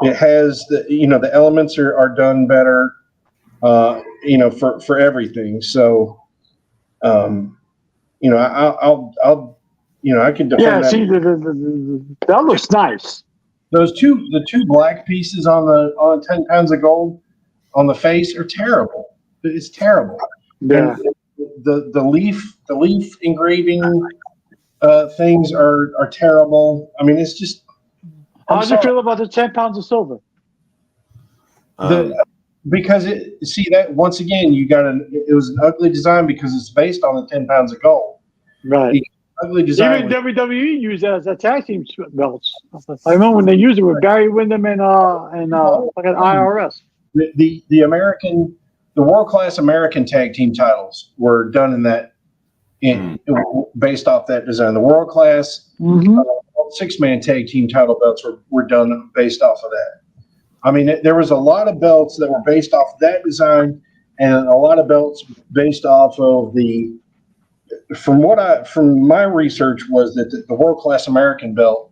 It has the elements are done better, for everything. So, I'll I can defend that. Yeah, see, that looks nice. The two black pieces on 10 pounds of gold on the face are terrible. It's terrible. Yeah. And the leaf engraving things are terrible. I mean, it's just. How do you feel about the 10 pounds of silver? Because that once again it was an ugly design because it's based on the 10 pounds of gold. Right. Ugly design. Even WWE used that as a tag team belts. I remember when they used it with Barry Windham and IRS. The world class American tag team titles were done in that based off that design. The world class 6-man tag team title belts were done based off of that. I mean, there was a lot of belts that were based off of that design, and a lot of belts based off of from my research was that the world class American belt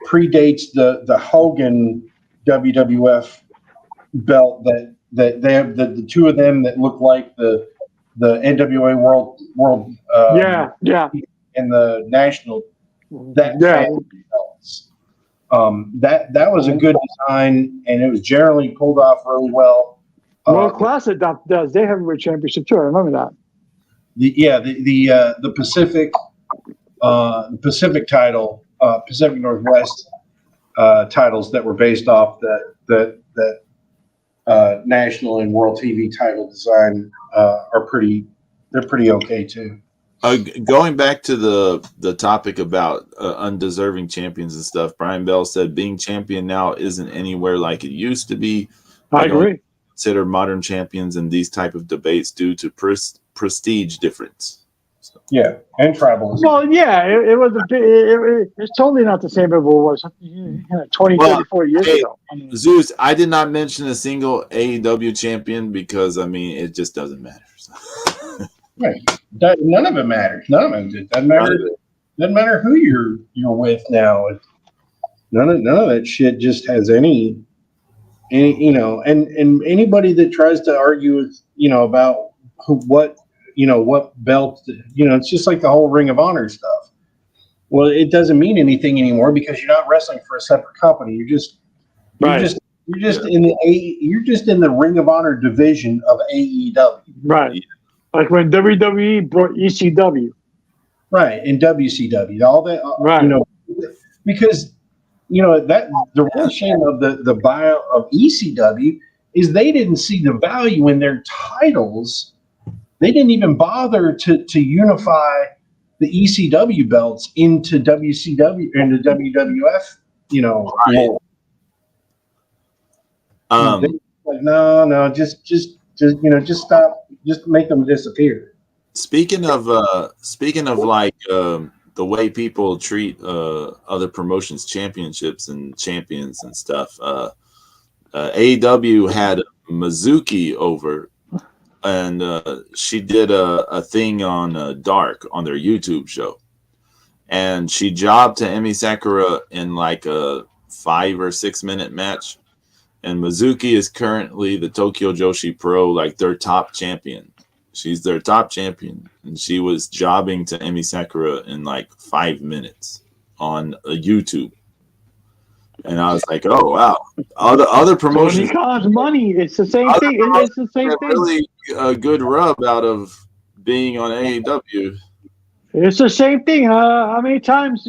predates the Hogan WWF belt that they have the two of them that look like the NWA world and the national belts. That was a good design, and it was generally pulled off really well. World Class does. They have a championship too. I remember that. The Pacific title, Pacific Northwest titles that were based off that national and world TV title design are pretty okay too. Going back to the topic about undeserving champions and stuff, Brian Bell said being champion now isn't anywhere like it used to be. I agree. Consider modern champions in these type of debates due to prestige difference. So. Yeah, and tribalism. Well, yeah, it was it's totally not the same as it was 20, 34 years ago. I mean, Zeus, I did not mention a single AEW champion because, I mean, it just doesn't matter. So. Right. None of it matters. None of it doesn't matter. Doesn't matter who you're with now. None of that shit just has any and anybody that tries to argue with about what what belt it's just like the whole Ring of Honor stuff. Well, it doesn't mean anything anymore because you're not wrestling for a separate company. You're just you're just in the Ring of Honor division of AEW. Right. Like when WWE brought ECW. Right, and WCW, all that. Right. Because that the real shame of the buyout of ECW is they didn't see the value in their titles. They didn't even bother to unify the ECW belts into WCW and the WWF. Right. Like no, just stop, just make them disappear. Speaking of like the way people treat other promotions, championships and champions and stuff. AEW had Mizuki over, and she did a thing on Dark on their YouTube show, and she jobbed to Emi Sakura in like a 5 or 6 minute match, and Mizuki is currently the Tokyo Joshi Pro, like their top champion. She's their top champion, and she was jobbing to Emi Sakura in like 5 minutes on YouTube. And I was like, "Oh wow!" Other promotions, Tony Khan's money. It's the same thing. It's the same thing. Really a good rub out of being on AEW. It's the same thing. How many times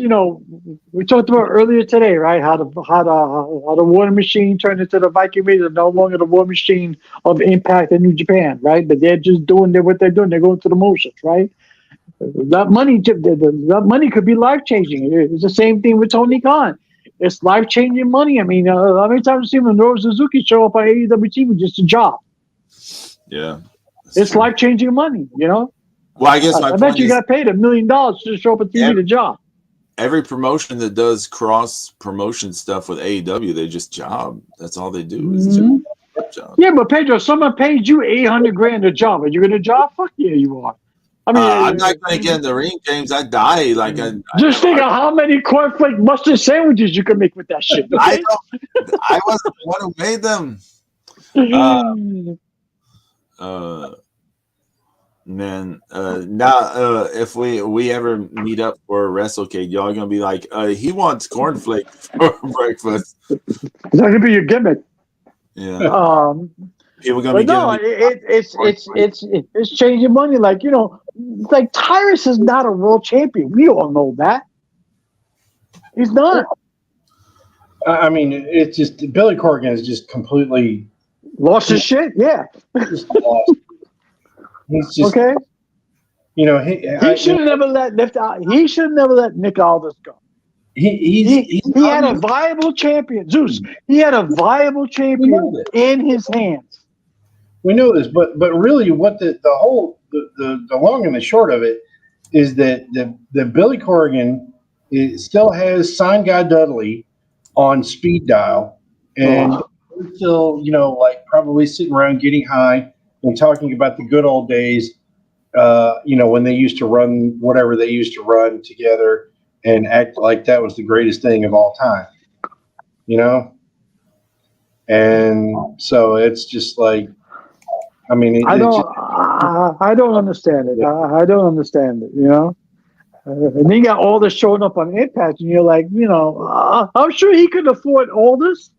we talked about earlier today, right? How the War Machine turned into the Viking Raiders, no longer the War Machine of Impact and New Japan, right? But they're just doing what they're doing. They're going through the motions, right? That money could be life changing. It's the same thing with Tony Khan. It's life changing money. I mean, how many times have you seen Minoru Suzuki show up on AEW TV just a job? Yeah, it's life changing money. Well, I guess I bet you got paid $1 million to show up at TV to job. Every promotion that does cross promotion stuff with AEW, they just job. That's all they do is job. Yeah, but Pedro, someone paid you $800,000 a job. Are you going to job? Fuck yeah, you are. I mean, I'm not going to get in the ring, James. I die. Like just think of how many cornflake mustard sandwiches you can make with that shit. Okay? I wasn't the one who made them. Man, now if we ever meet up for WrestleCade, y'all gonna be like, he wants cornflakes for breakfast. It's not gonna be your gimmick. Yeah. People gonna be it's changing money. Like like Tyrus is not a world champion. We all know that. He's not. I mean, it's just Billy Corgan is just completely lost his shit. Yeah. Just lost. He's just okay. He should have never let He should have never let Nick Aldis go. He had a viable champion, Zeus. He had a viable champion in his hands. We know this, but really, what the long and the short of it is that the Billy Corgan still has Sign Guy Dudley on speed dial, and we're still like probably sitting around getting high and talking about the good old days, when they used to run whatever they used to run together and act like that was the greatest thing of all time, And so it's just like, I mean, I don't understand it. I don't understand it, And he got all this showing up on Impact, and you're like, I'm sure he could afford all this.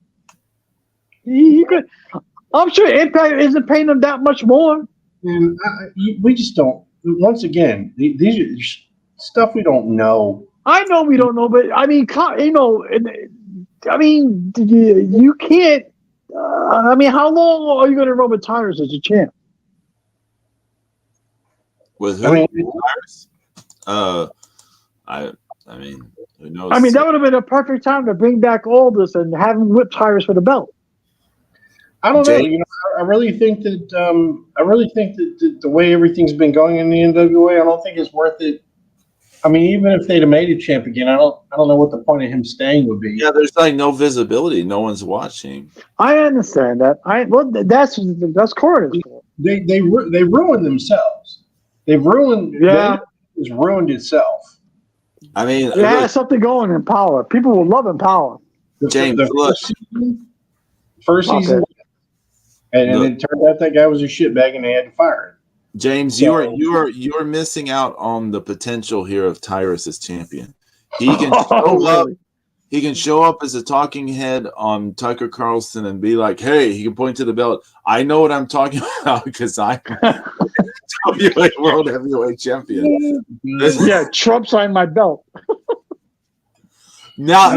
He could. I'm sure Impact isn't paying him that much more. And we just don't. Once again, these are stuff we don't know. I know we don't know, but I mean, you can't. How long are you going to run with Tyrus as a champ? With who? Tyrus? I mean, who knows? I mean, that would have been a perfect time to bring back Aldis and have him whip Tyrus for the belt. I don't know. I really think that the way everything's been going in the NWA, I don't think it's worth it. I mean, even if they'd have made a champ again, I don't know what the point of him staying would be. Yeah, there's like no visibility. No one's watching. I understand that. That's Corey's fault. They ruined themselves. They've ruined. Yeah, it's ruined itself. I mean, It has something going in Power. People will love Power. James, the look. first season, Okay. and Look. it turned out that guy was a shitbag, and they had to fire him. James, you're missing out on the potential here of Tyrus as champion. He can show up. He can show up as a talking head on Tucker Carlson and be like, "Hey," he can point to the belt. I know what I'm talking about because I'm World Heavyweight Champion. Yeah, Trump signed my belt. Now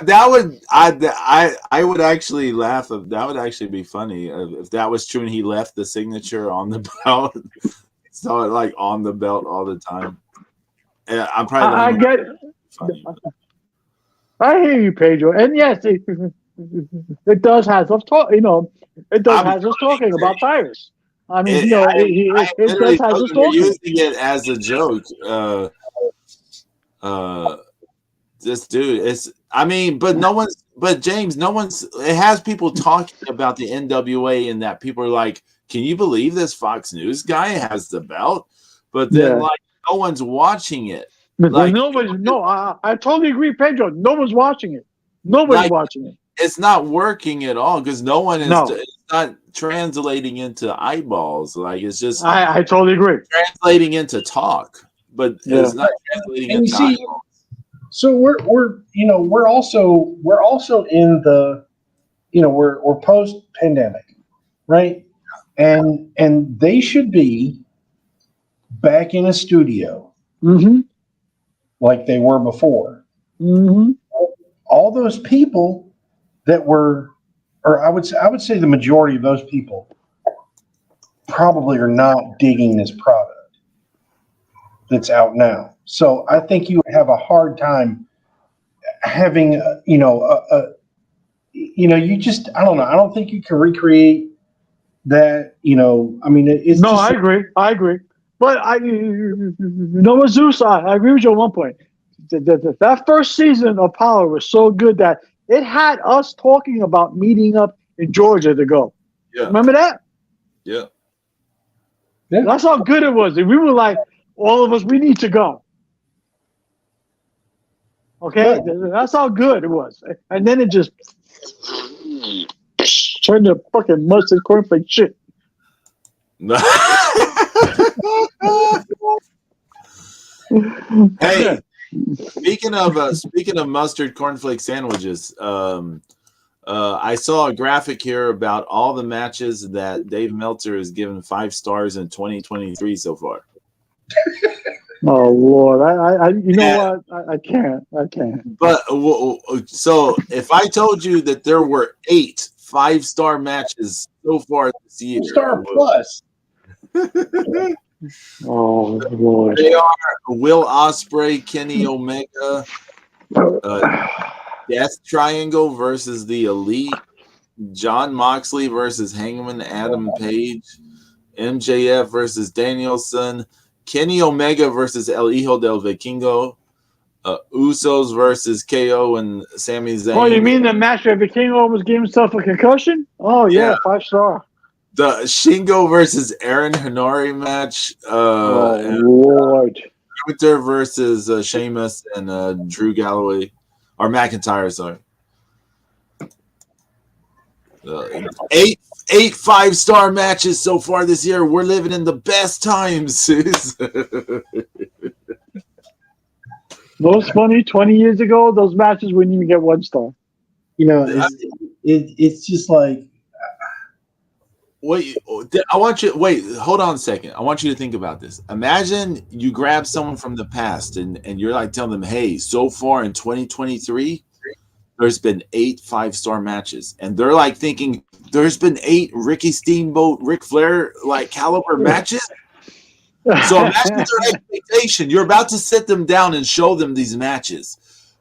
that would I would actually laugh. That would actually be funny if that was true and he left the signature on the belt. Saw it like on the belt all the time. I'm probably. I get. I hear you, Pedro, and yes, it does have us talk. It does have us talking about Tyrus. I mean, it does have us talking. Using it as a joke. This dude is. I mean, but no one's. But James, no one's. It has people talking about the NWA, and that people are like, "Can you believe this Fox News guy has the belt?" But then, like, no one's watching it. Like, I totally agree, Pedro. No one's watching it. Nobody's watching it. It's not working at all because no one is. It's not translating into eyeballs. Like, it's just. I totally agree. Translating into talk, but it's not translating into eyeballs. So we're also in the, we're post pandemic, right? And they should be back in a studio, like they were before. All those people that were, or I would say the majority of those people probably are not digging this product that's out now. So I think you would have a hard time having, you just, I don't know. I don't think you can recreate that, I mean, it's no, I agree. But what, Zeus, I agree with you at one point. That first season of Power was so good that it had us talking about meeting up in Georgia to go. Yeah. Remember that? Yeah. That's how good it was. And we were like, all of us, we need to go. Okay? That's how good it was. And then it just turned to fucking mustard cornflake shit. Hey, speaking of mustard cornflake sandwiches, I saw a graphic here about all the matches that Dave Meltzer has given 5 stars in 2023 so far. Oh Lord, what? I can't. But so if I told you that there were 8 5-star matches so far this year, 5-star plus. Oh Lord. They are Will Ospreay, Kenny Omega, Death Triangle versus the Elite, John Moxley versus Hangman Adam Page, MJF versus Danielson, Kenny Omega versus El Hijo del Vikingo, Usos versus KO and Sami Zayn. Oh, you mean the match where Vikingo almost gave himself a concussion? Oh yeah, 5-star. The Shingo versus Aaron Henare match. Lord. Winter versus Sheamus and Drew Galloway or McIntyre. Sorry. 8 5-star matches so far this year. We're living in the best times. Most funny, 20 years ago, those matches wouldn't even get 1 star. It's just like. Wait, I want you. Wait, hold on a second. I want you to think about this. Imagine you grab someone from the past and you're like telling them, "Hey, so far in 2023, there's been 8 5-star matches," and they're like thinking, "There's been 8 Ricky Steamboat, Ric Flair like caliber matches." So imagine their expectation. You're about to sit them down and show them these matches.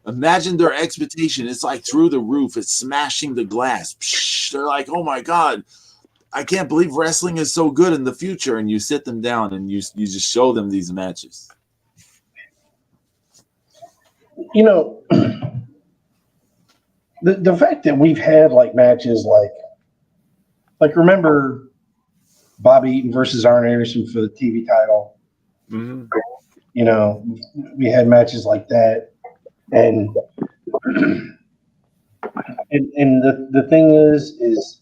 Imagine their expectation. It's like through the roof. It's smashing the glass. Psh, they're like, "Oh my God, I can't believe wrestling is so good in the future." And you sit them down and you just show them these matches. The fact that we've had like matches like remember Bobby Eaton versus Arn Anderson for the TV title. Mm-hmm. You know, we had matches like that, and the thing is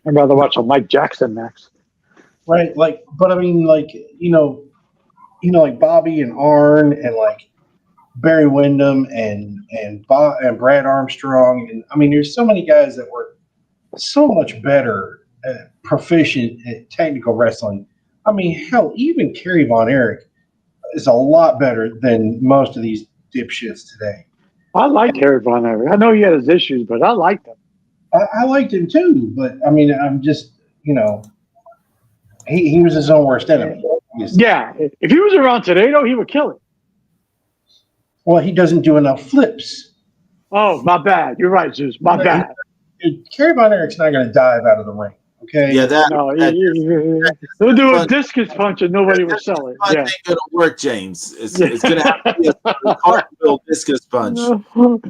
I'd rather watch a Mike Jackson match. right. Like, but I mean, like like Bobby and Arn and like Barry Windham and Brad Armstrong, and I mean, there's so many guys that were so much better, proficient at technical wrestling. I mean, hell, even Kerry Von Erich is a lot better than most of these dipshits today. I like Harry Von Erich. I know he had his issues, but I liked him. I liked him too, but I mean, I'm just, he was his own worst enemy. Yeah, if he was around today, though, he would kill it. Well, he doesn't do enough flips. Oh, my bad. You're right, Zeus. My bad. Kerry Von Erich's not going to dive out of the ring. Okay. Yeah, he'll do a discus punch and nobody will sell it. Yeah, ain't gonna work, James. It's gonna have to be a cartwheel discus punch. Can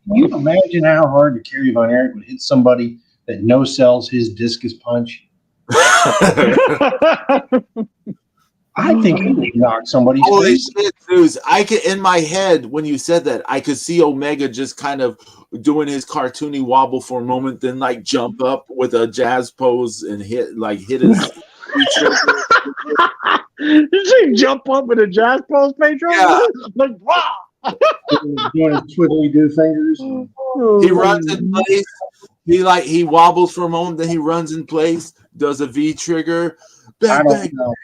you imagine how hard Kerry Von Erich would hit somebody that no sells his discus punch? I think he would knock somebody's Holy face. shit, Zeus. I could, in my head, when you said that, I could see Omega just kind of doing his cartoony wobble for a moment, then like jump up with a jazz pose and hit his. You see him jump up with a jazz pose, Pedro? Yeah. Like, wow. Doing his twiddly do fingers. He runs in place. He wobbles for a moment, then he runs in place, does a V trigger. I don't know.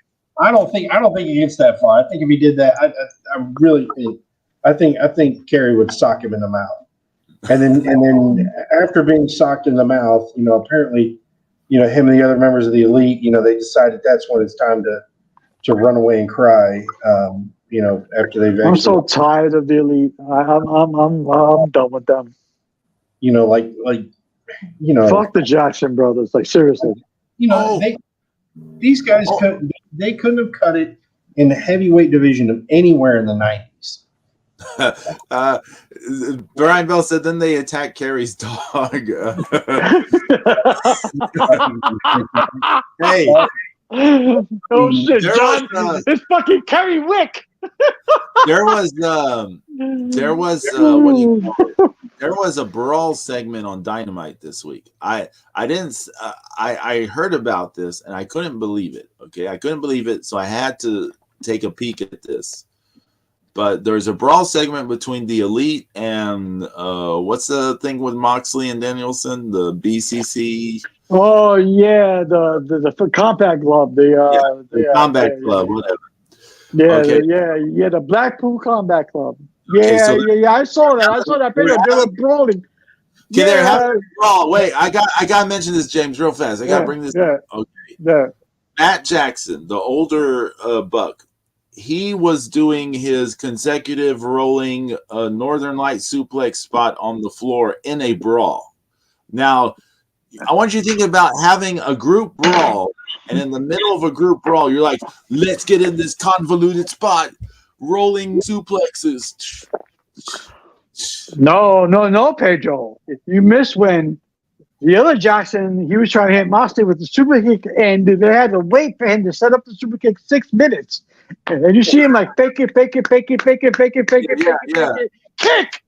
I don't think he gets that far. I think if he did that, I really think Kerry would sock him in the mouth, and then after being socked in the mouth, apparently, him and the other members of the elite, they decided that's when it's time to run away and cry. After they've. I'm so tired of the elite. I'm done with them. Fuck the Jackson brothers. Like seriously. These guys couldn't have cut it in the heavyweight division of anywhere in the 90s. Brian Bell said then they attacked Kerry's dog. Hey. Oh shit, John! It's fucking Kerry Wick. There was a brawl segment on Dynamite this week. I heard about this and I couldn't believe it. Okay, I couldn't believe it, so I had to take a peek at this. But there's a brawl segment between the Elite and what's the thing with Moxley and Danielson, the BCC. Oh yeah, the Compact Club, the Combat Club, whatever. Yeah, okay. the Blackpool Combat Club. Yeah, I saw that. I saw that picture. They were brawling. Okay, they're having a brawl. Wait, I gotta mention this, James, real fast. I gotta bring this up. Okay. Yeah. Matt Jackson, the older buck, he was doing his consecutive rolling Northern Light suplex spot on the floor in a brawl. Now, I want you to think about having a group brawl, and in the middle of a group brawl, you're like, let's get in this convoluted spot, rolling suplexes. No, Pedro. You missed when the other Jackson, he was trying to hit Moxley with the super kick, and they had to wait for him to set up the super kick 6 minutes. And you see him like fake it, kick.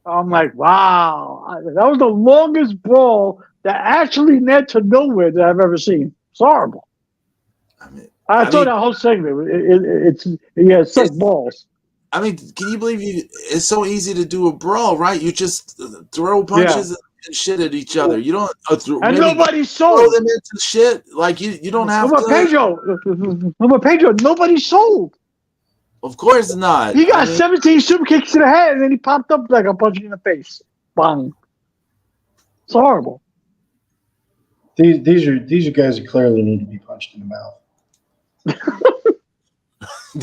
I'm like, wow, that was the longest brawl that actually led to nowhere that I've ever seen. It's horrible. I thought that whole segment, it's such balls. I mean, can you believe it's so easy to do a brawl, right? You just throw punches and shit at each other. You don't and nobody sold. Throw them into shit. Like you don't have to. Pedro, nobody sold. Of course not. He got 17 super kicks to the head, and then he popped up like a punch in the face. Bang. It's horrible. These are guys that clearly need to be punched in the mouth.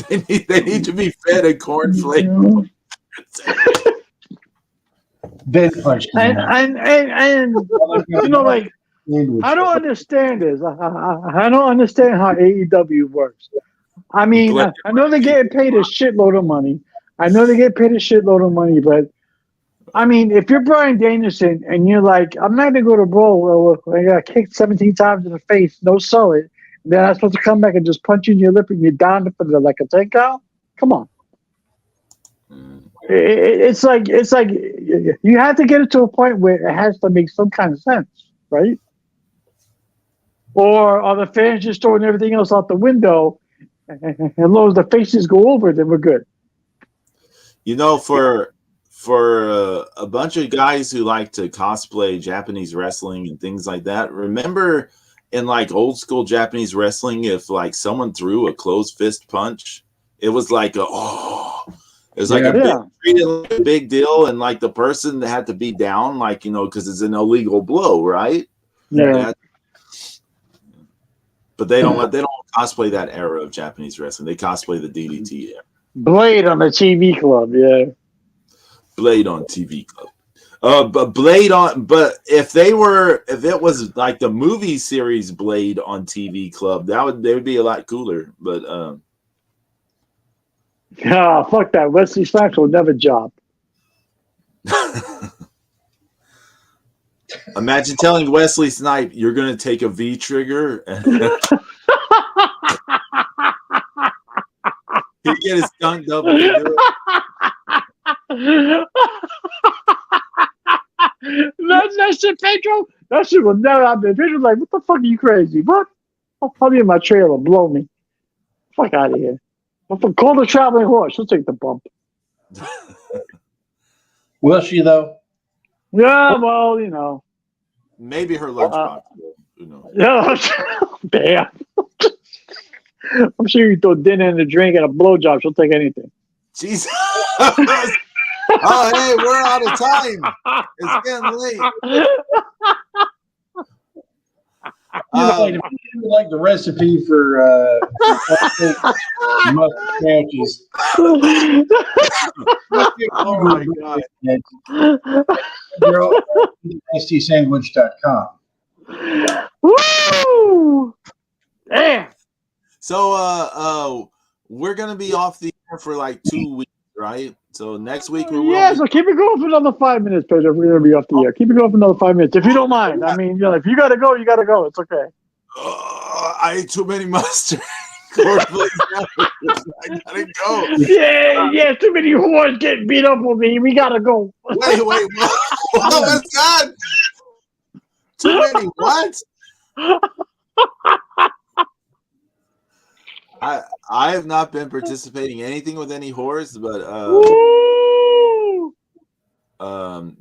They need to be fed a cornflake. Then punched in the mouth. And like I don't understand this. I don't understand how AEW works. I mean, I know they're getting paid a shitload of money. But I mean, if you're Bryan Danielson and you're like, I'm not gonna go to brawl, I got kicked 17 times in the face, no solid. Then I'm supposed to come back and just punch you in your lip and you're down for like a 10 count? Come on. Mm. It's like you have to get it to a point where it has to make some kind of sense, right? Or are the fans just throwing everything else out the window, and as long as the faces go over, then we're good. You know, for a bunch of guys who like to cosplay Japanese wrestling and things like that, remember in like old school Japanese wrestling, if like someone threw a closed fist punch, it was like it was like treated like a big deal, and like the person had to be down, like, you know, because it's an illegal blow, right? Yeah. But they don't cosplay that era of Japanese wrestling. They cosplay the DDT era. Blade on the TV club, yeah. Blade on TV club. But if it was like the movie series Blade on TV club, they would be a lot cooler. But fuck that. Wesley Snipes will never job. Imagine telling Wesley Snipes you're going to take a V trigger. He get his stunt double to do it. That shit, Pedro. That shit will never happen. Pedro's like, what the fuck are you crazy? What? I'll probably in my trailer, blow me. Fuck out of here. Call the traveling horse. She'll take the bump. Will she though? Yeah, well, you know. Maybe her lunchbox. Who knows? Yeah, damn. I'm sure you throw dinner and a drink and a blowjob. She'll take anything. Jesus. Oh, hey, we're out of time. It's getting late. Like the recipe for mustard sandwiches. Oh my god. NastySandwich.com. Woo! Damn. So we're gonna be off the air for like 2 weeks, right? So next week we will. Yeah, so keep it going for another 5 minutes, Pedro. We're gonna be off the air. Keep it going for another 5 minutes, if you don't mind. I mean, you know, if you gotta go, you gotta go. It's okay. I ate too many mustard. I gotta go. Yeah. Too many whores getting beat up with me. We gotta go. Wait. Oh my God. Too many what? I have not been participating in anything with any whores, but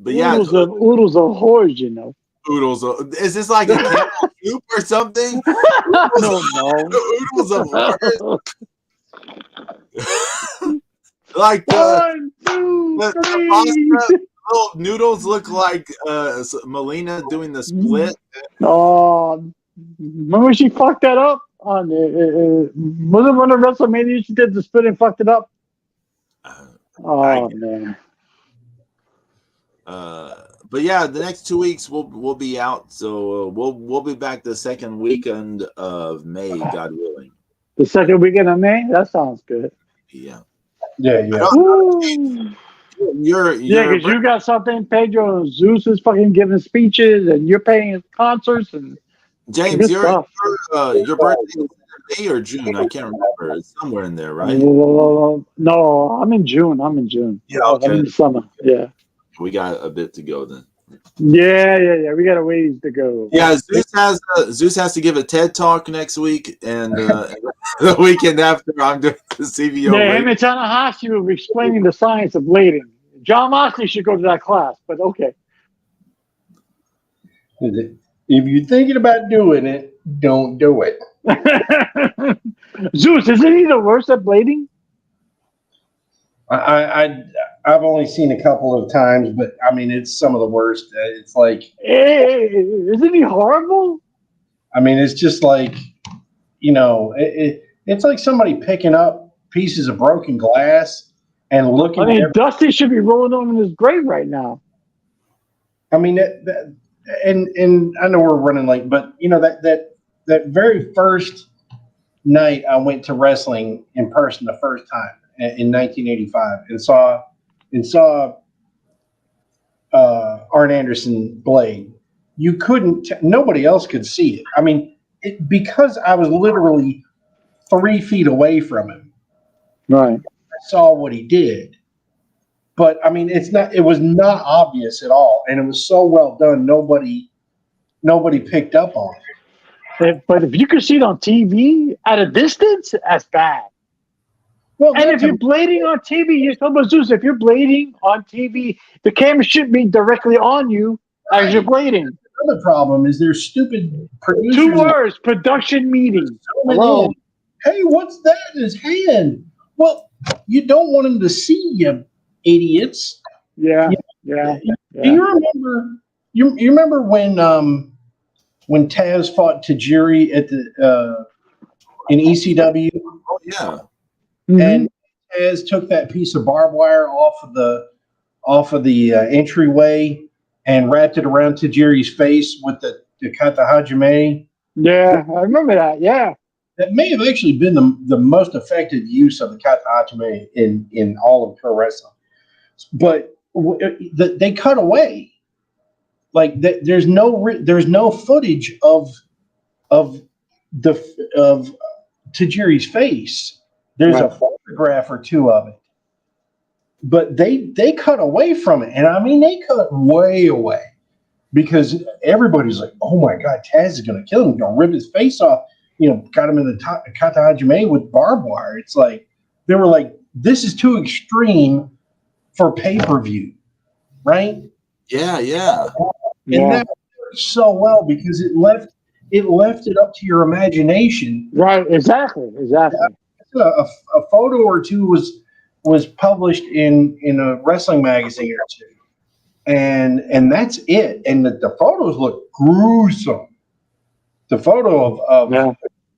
yeah, oodles of whores, you know. Oodles. Is this like a camel soup or something? I don't know. Oodles of whores. Like One, two, three. The little noodles look like Melina doing the split. Oh, remember she fucked that up on was it one of WrestleMania? She did the split and fucked it up. Man. But yeah, the next 2 weeks we'll be out, so we'll be back the second weekend of May, God willing. The second weekend of May? That sounds good. Yeah. Yeah. Because you got something. Pedro Zeus is fucking giving speeches, and you're paying concerts. And James, your birthday is in May or June? I can't remember. It's somewhere in there, right? No, I'm in June. Yeah, okay. I'm in the summer. Yeah. We got a bit to go then. Yeah. We got a ways to go. Yeah, Zeus has to give a TED talk next week, and the weekend after I'm doing the CVO. Yeah, him and Tanahashi will be explaining the science of blading. John Moxley should go to that class, but okay. If you're thinking about doing it, don't do it. Zeus, isn't he the worst at blading? I've only seen a couple of times, but I mean, it's some of the worst. It's like, isn't he horrible? I mean, it's just like, you know, it's like somebody picking up pieces of broken glass and looking. I mean, Dusty should be rolling over in his grave right now. I mean, and I know we're running late, but you know that very first night I went to wrestling in person the first time in 1985 and saw Arn Anderson blade. You couldn't. Nobody else could see it. I mean, because I was literally 3 feet away from him. Right. saw what he did. But I mean, it was not obvious at all, and it was so well done. Nobody picked up on it. But if you could see it on TV at a distance, that's bad. Well, And if you're blading on TV, you're talking about Zeus. If you're blading on TV, the camera should be directly on you as you're blading. Another problem is there's stupid producers. 2 words: production meeting. Hello. Hey, what's that in his hand? Well, you don't want him to see you, idiots. Yeah. Do you remember? You remember when Taz fought Tajiri at the in ECW? Oh yeah. Mm-hmm. And Taz took that piece of barbed wire off of the entryway and wrapped it around Tajiri's face with the Kata Hajime. Yeah, I remember that. Yeah. That may have actually been the most effective use of the Kata Hajime in all of pro wrestling. But they cut away. Like there's no footage of Tajiri's face. There's a photograph or two of it, but they cut away from it, and I mean they cut way away because everybody's like, "Oh my God, Taz is going to kill him! He's going to rip his face off!" Got him in the Kata Hajime with barbed wire. It's like they were like, "This is too extreme for pay-per-view," right? Yeah. And that worked so well because it left it up to your imagination. Right. Exactly. A photo or two was published in a wrestling magazine or two, and that's it. And the photos look gruesome. The photo of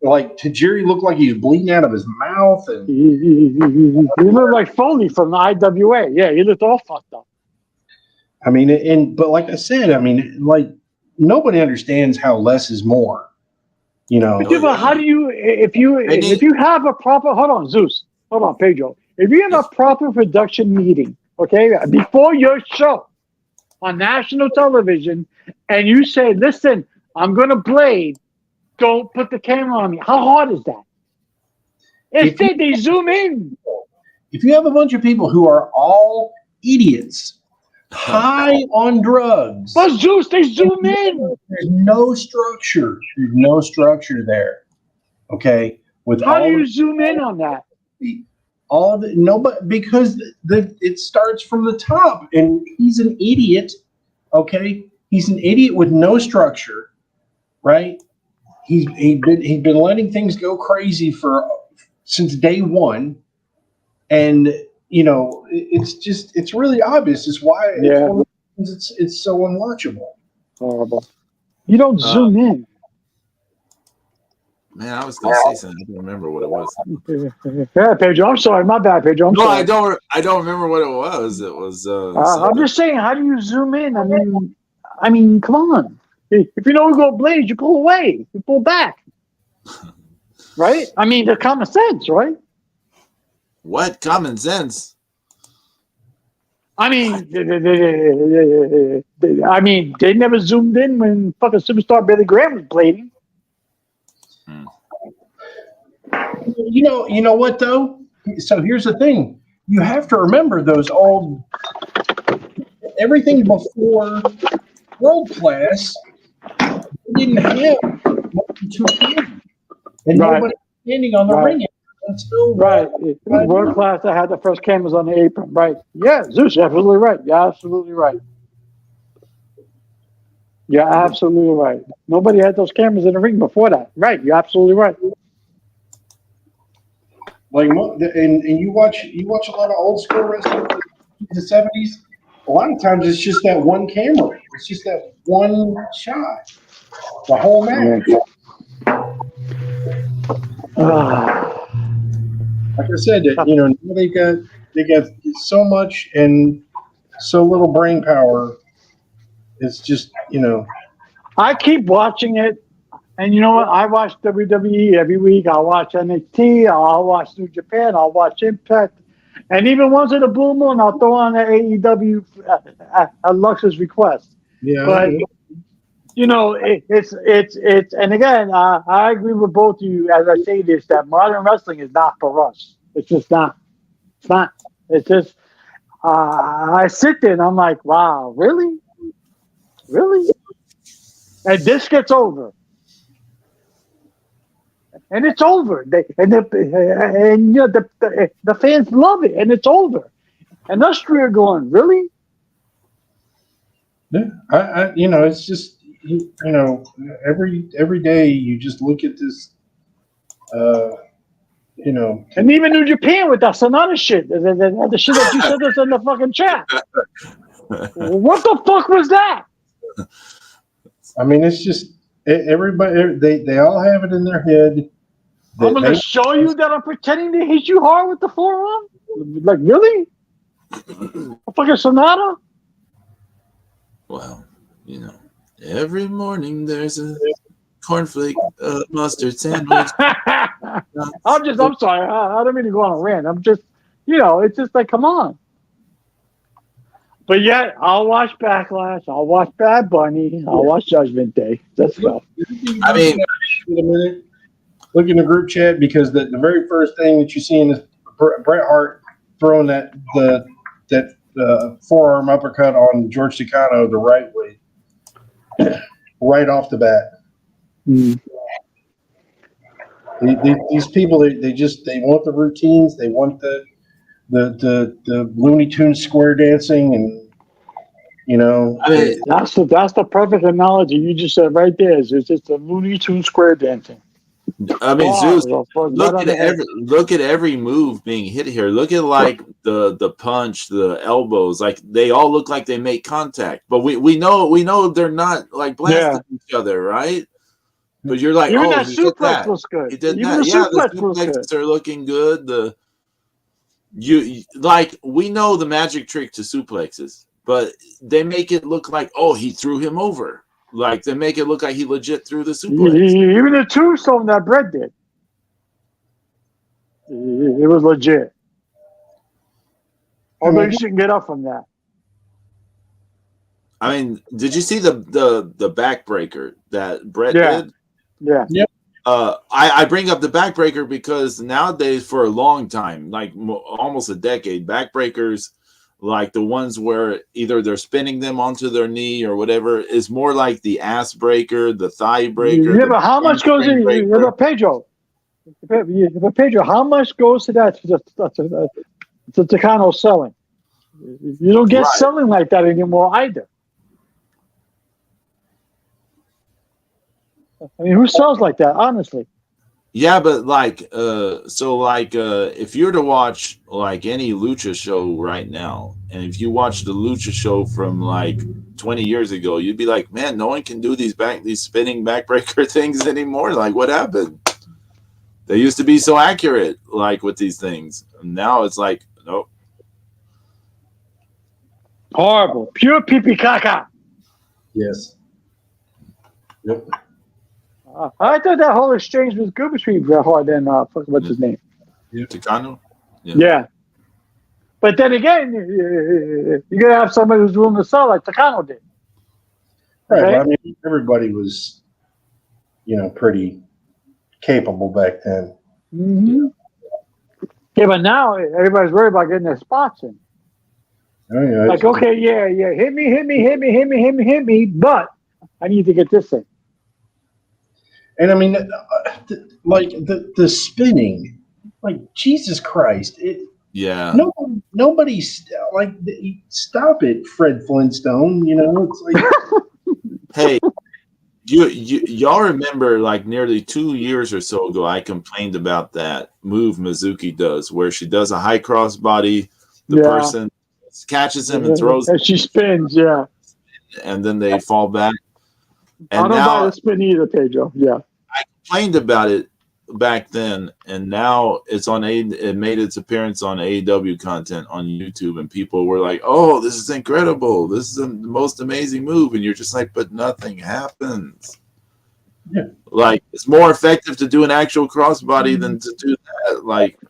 like Tajiri looked like he's bleeding out of his mouth, and he looked like Foley from the IWA. Yeah, he looked all fucked up. I mean, but like I said, I mean, like nobody understands how less is more. But how do you if you have a proper hold on Pedro, if you have a proper production meeting, okay, before your show on national television, and you say, listen, I'm gonna blade, don't put the camera on me, how hard is that? Instead they zoom in. If you have a bunch of people who are all idiots, high on drugs. But Zeus, they zoom in. There's no structure. There's no structure there. Okay. How do you zoom in on that? Because it starts from the top, and he's an idiot. Okay, he's an idiot with no structure, right? He's been letting things go crazy since day one, and it's really obvious. It's why it's so unwatchable. Horrible. You don't zoom in. Man, I was going to say something. I don't remember what it was. Yeah, Pedro. I'm sorry. My bad, Pedro. I don't remember what it was. It was. I'm just saying. How do you zoom in? I mean, come on. If you know we go blade, you pull away. You pull back. Right? I mean, the common sense, right? What common sense? I mean, they never zoomed in when fucking superstar Billy Graham was blading. You know what though? So here's the thing: you have to remember those old everything before World Class didn't have more than 2 cameras, and nobody standing on the ring. Until World Class, I had the first cameras on the apron. Right? Yeah, Zeus, you're absolutely right. You're absolutely right. You're absolutely right. Nobody had those cameras in the ring before that. Right? You're absolutely right. Like, and you watch a lot of old school wrestling in the 70s. A lot of times it's just that one camera. It's just that one shot. The whole match. Like I said, they got so much and so little brain power. It's just I keep watching it. And you know what? I watch WWE every week. I'll watch NXT. I'll watch New Japan. I'll watch Impact. And even once in a blue moon, I'll throw on the AEW at Lux's request. Yeah. But, it's and again, I agree with both of you as I say this, that modern wrestling is not for us. It's just not. It's not. It's just I sit there and I'm like, wow, really, really, and this gets over, and it's over. And you know, the fans love it, and it's over. And us three are going, really? Yeah, you know, it's just, you know, every day you just look at this, you know, And even New Japan with that Sonata shit, the shit that you sent us in the fucking chat. What the fuck was that? I mean, it's just everybody, they all have it in their head. I'm going to show you that I'm pretending to hit you hard with the forearm? Like, really? A fucking Sonata? Well, you know, every morning there's a cornflake mustard sandwich. I'm sorry. I don't mean to go on a rant. I'm just, you know, it's just like, come on. But yet, I'll watch Backlash. I'll watch Bad Bunny. I'll watch Judgment Day. Let's go. I mean, in a minute, look in the group chat, because the very first thing that you see is Bret Hart throwing that forearm uppercut on George Takano the right way, right off the bat. Mm. These people, they want the routines. They want the Looney Tunes square dancing, and you know, I mean, that's the perfect analogy you just said right there. It's just the Looney Tunes square dancing. Zeus, Right look at every move being hit here. Look at like the punch, the elbows. Like they all look like they make contact, but we know they're not like blasting each other, right? But you're like, even oh, that he did suplex that. was good. He did Even that. the Yeah, the suplex was good. suplexes are looking good. You like we know the magic trick to suplexes, but they make it look like, oh, he threw him over. Like they make it look like he legit threw the suplex. Even the tombstone that Brett did, it was legit. Although you shouldn't get up from that. I mean, did you see the backbreaker that Brett did? Yeah. Yep. I bring up the backbreaker because nowadays, for a long time, like almost a decade, backbreakers, like the ones where either they're spinning them onto their knee or whatever, is more like the ass breaker, the thigh breaker. Yeah, but how much goes in? But Pedro, how much goes to that to Takano selling? You don't get selling like that anymore either. I mean, who sells like that, honestly? Yeah, but like, if you were to watch like any lucha show right now, and if you watch the lucha show from like 20 years ago, you'd be like, man, no one can do these spinning backbreaker things anymore. Like, what happened? They used to be so accurate, like with these things. Now it's like, nope. Horrible, pure pee caca. Yes. Yep. I thought that whole exchange was good between Bret Hart and what's his name? Takano? Yeah. But then again, you're going to have somebody who's willing to sell like Takano did. Right. Okay? Well, I mean, everybody was, you know, pretty capable back then. Mm-hmm. Yeah, but now everybody's worried about getting their spots in. Oh, yeah, like, okay, yeah, hit me, but I need to get this in. And I mean, like the spinning, like Jesus Christ! Nobody's like, stop it, Fred Flintstone. You know, it's like, hey, y'all remember like nearly 2 years or so ago, I complained about that move Mizuki does, where she does a high crossbody, the person catches him and throws, and she spins, and then they fall back. And I don't buy the spin either, Pedro. Yeah. I complained about it back then, and now it's on it made its appearance on AEW content on YouTube, and people were like, oh, this is incredible, this is the most amazing move, and you're just like, but nothing happens. Like, it's more effective to do an actual crossbody than to do that. Like,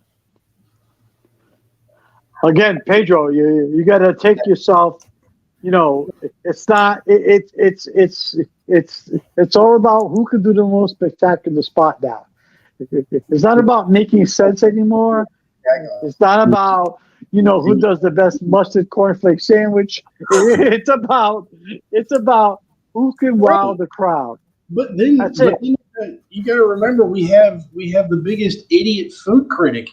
again, Pedro, you got to take yourself, you know, it's not it's all about who can do the most spectacular spot now. It's not about making sense anymore. It's not about who does the best mustard cornflake sandwich. It's about who can wow the crowd. But then, That's it. You got to remember we have the biggest idiot food critic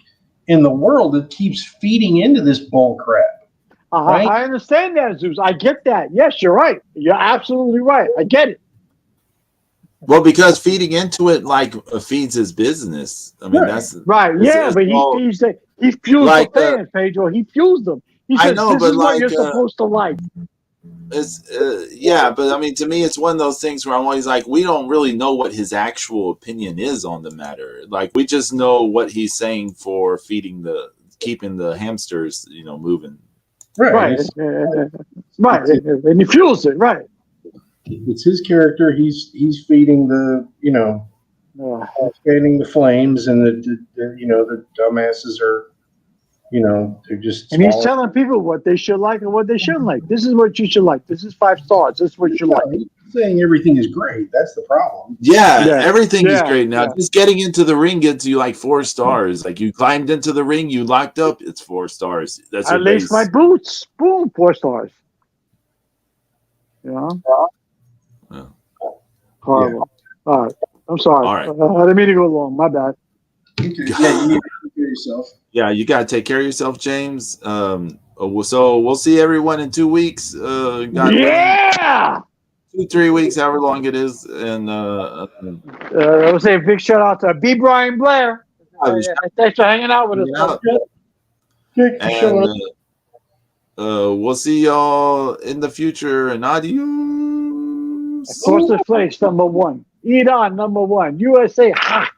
in the world that keeps feeding into this bull crap. Right? I understand that, Zeus. I get that. Yes, you're right. You're absolutely right. I get it. Well, because feeding into it feeds his business. I mean, that's right. Yeah, but he fuels the fans, Pedro. He fuels them. He says, "This is what you're supposed to like." It's but I mean, to me, it's one of those things where I'm always like, we don't really know what his actual opinion is on the matter. Like, we just know what he's saying for keeping the hamsters, moving. Right. And he fuels it. Right. It's his character. He's feeding the fanning the flames, and the dumbasses are. They're just. And he's telling people what they should like and what they shouldn't like. This is what you should like. This is 5 stars. This is what you like. He's saying everything is great. That's the problem. Yeah, everything is great now. Just getting into the ring gets you like 4 stars. Like, you climbed into the ring, you locked up, it's 4 stars. That's I laced my boots. Boom, 4 stars. Yeah. Horrible. All right. I'm sorry. All right. I didn't mean to go long. My bad. Okay. Yeah, you need to take care of yourself. Yeah, you got to take care of yourself, James. So we'll see everyone in 2 weeks. 2-3 weeks, however long it is. And I would say a big shout out to B. Brian Blair. Thanks for hanging out with us. And we'll see y'all in the future. And adios. Across the Flakes, number 1. Eat on, number 1. USA hot.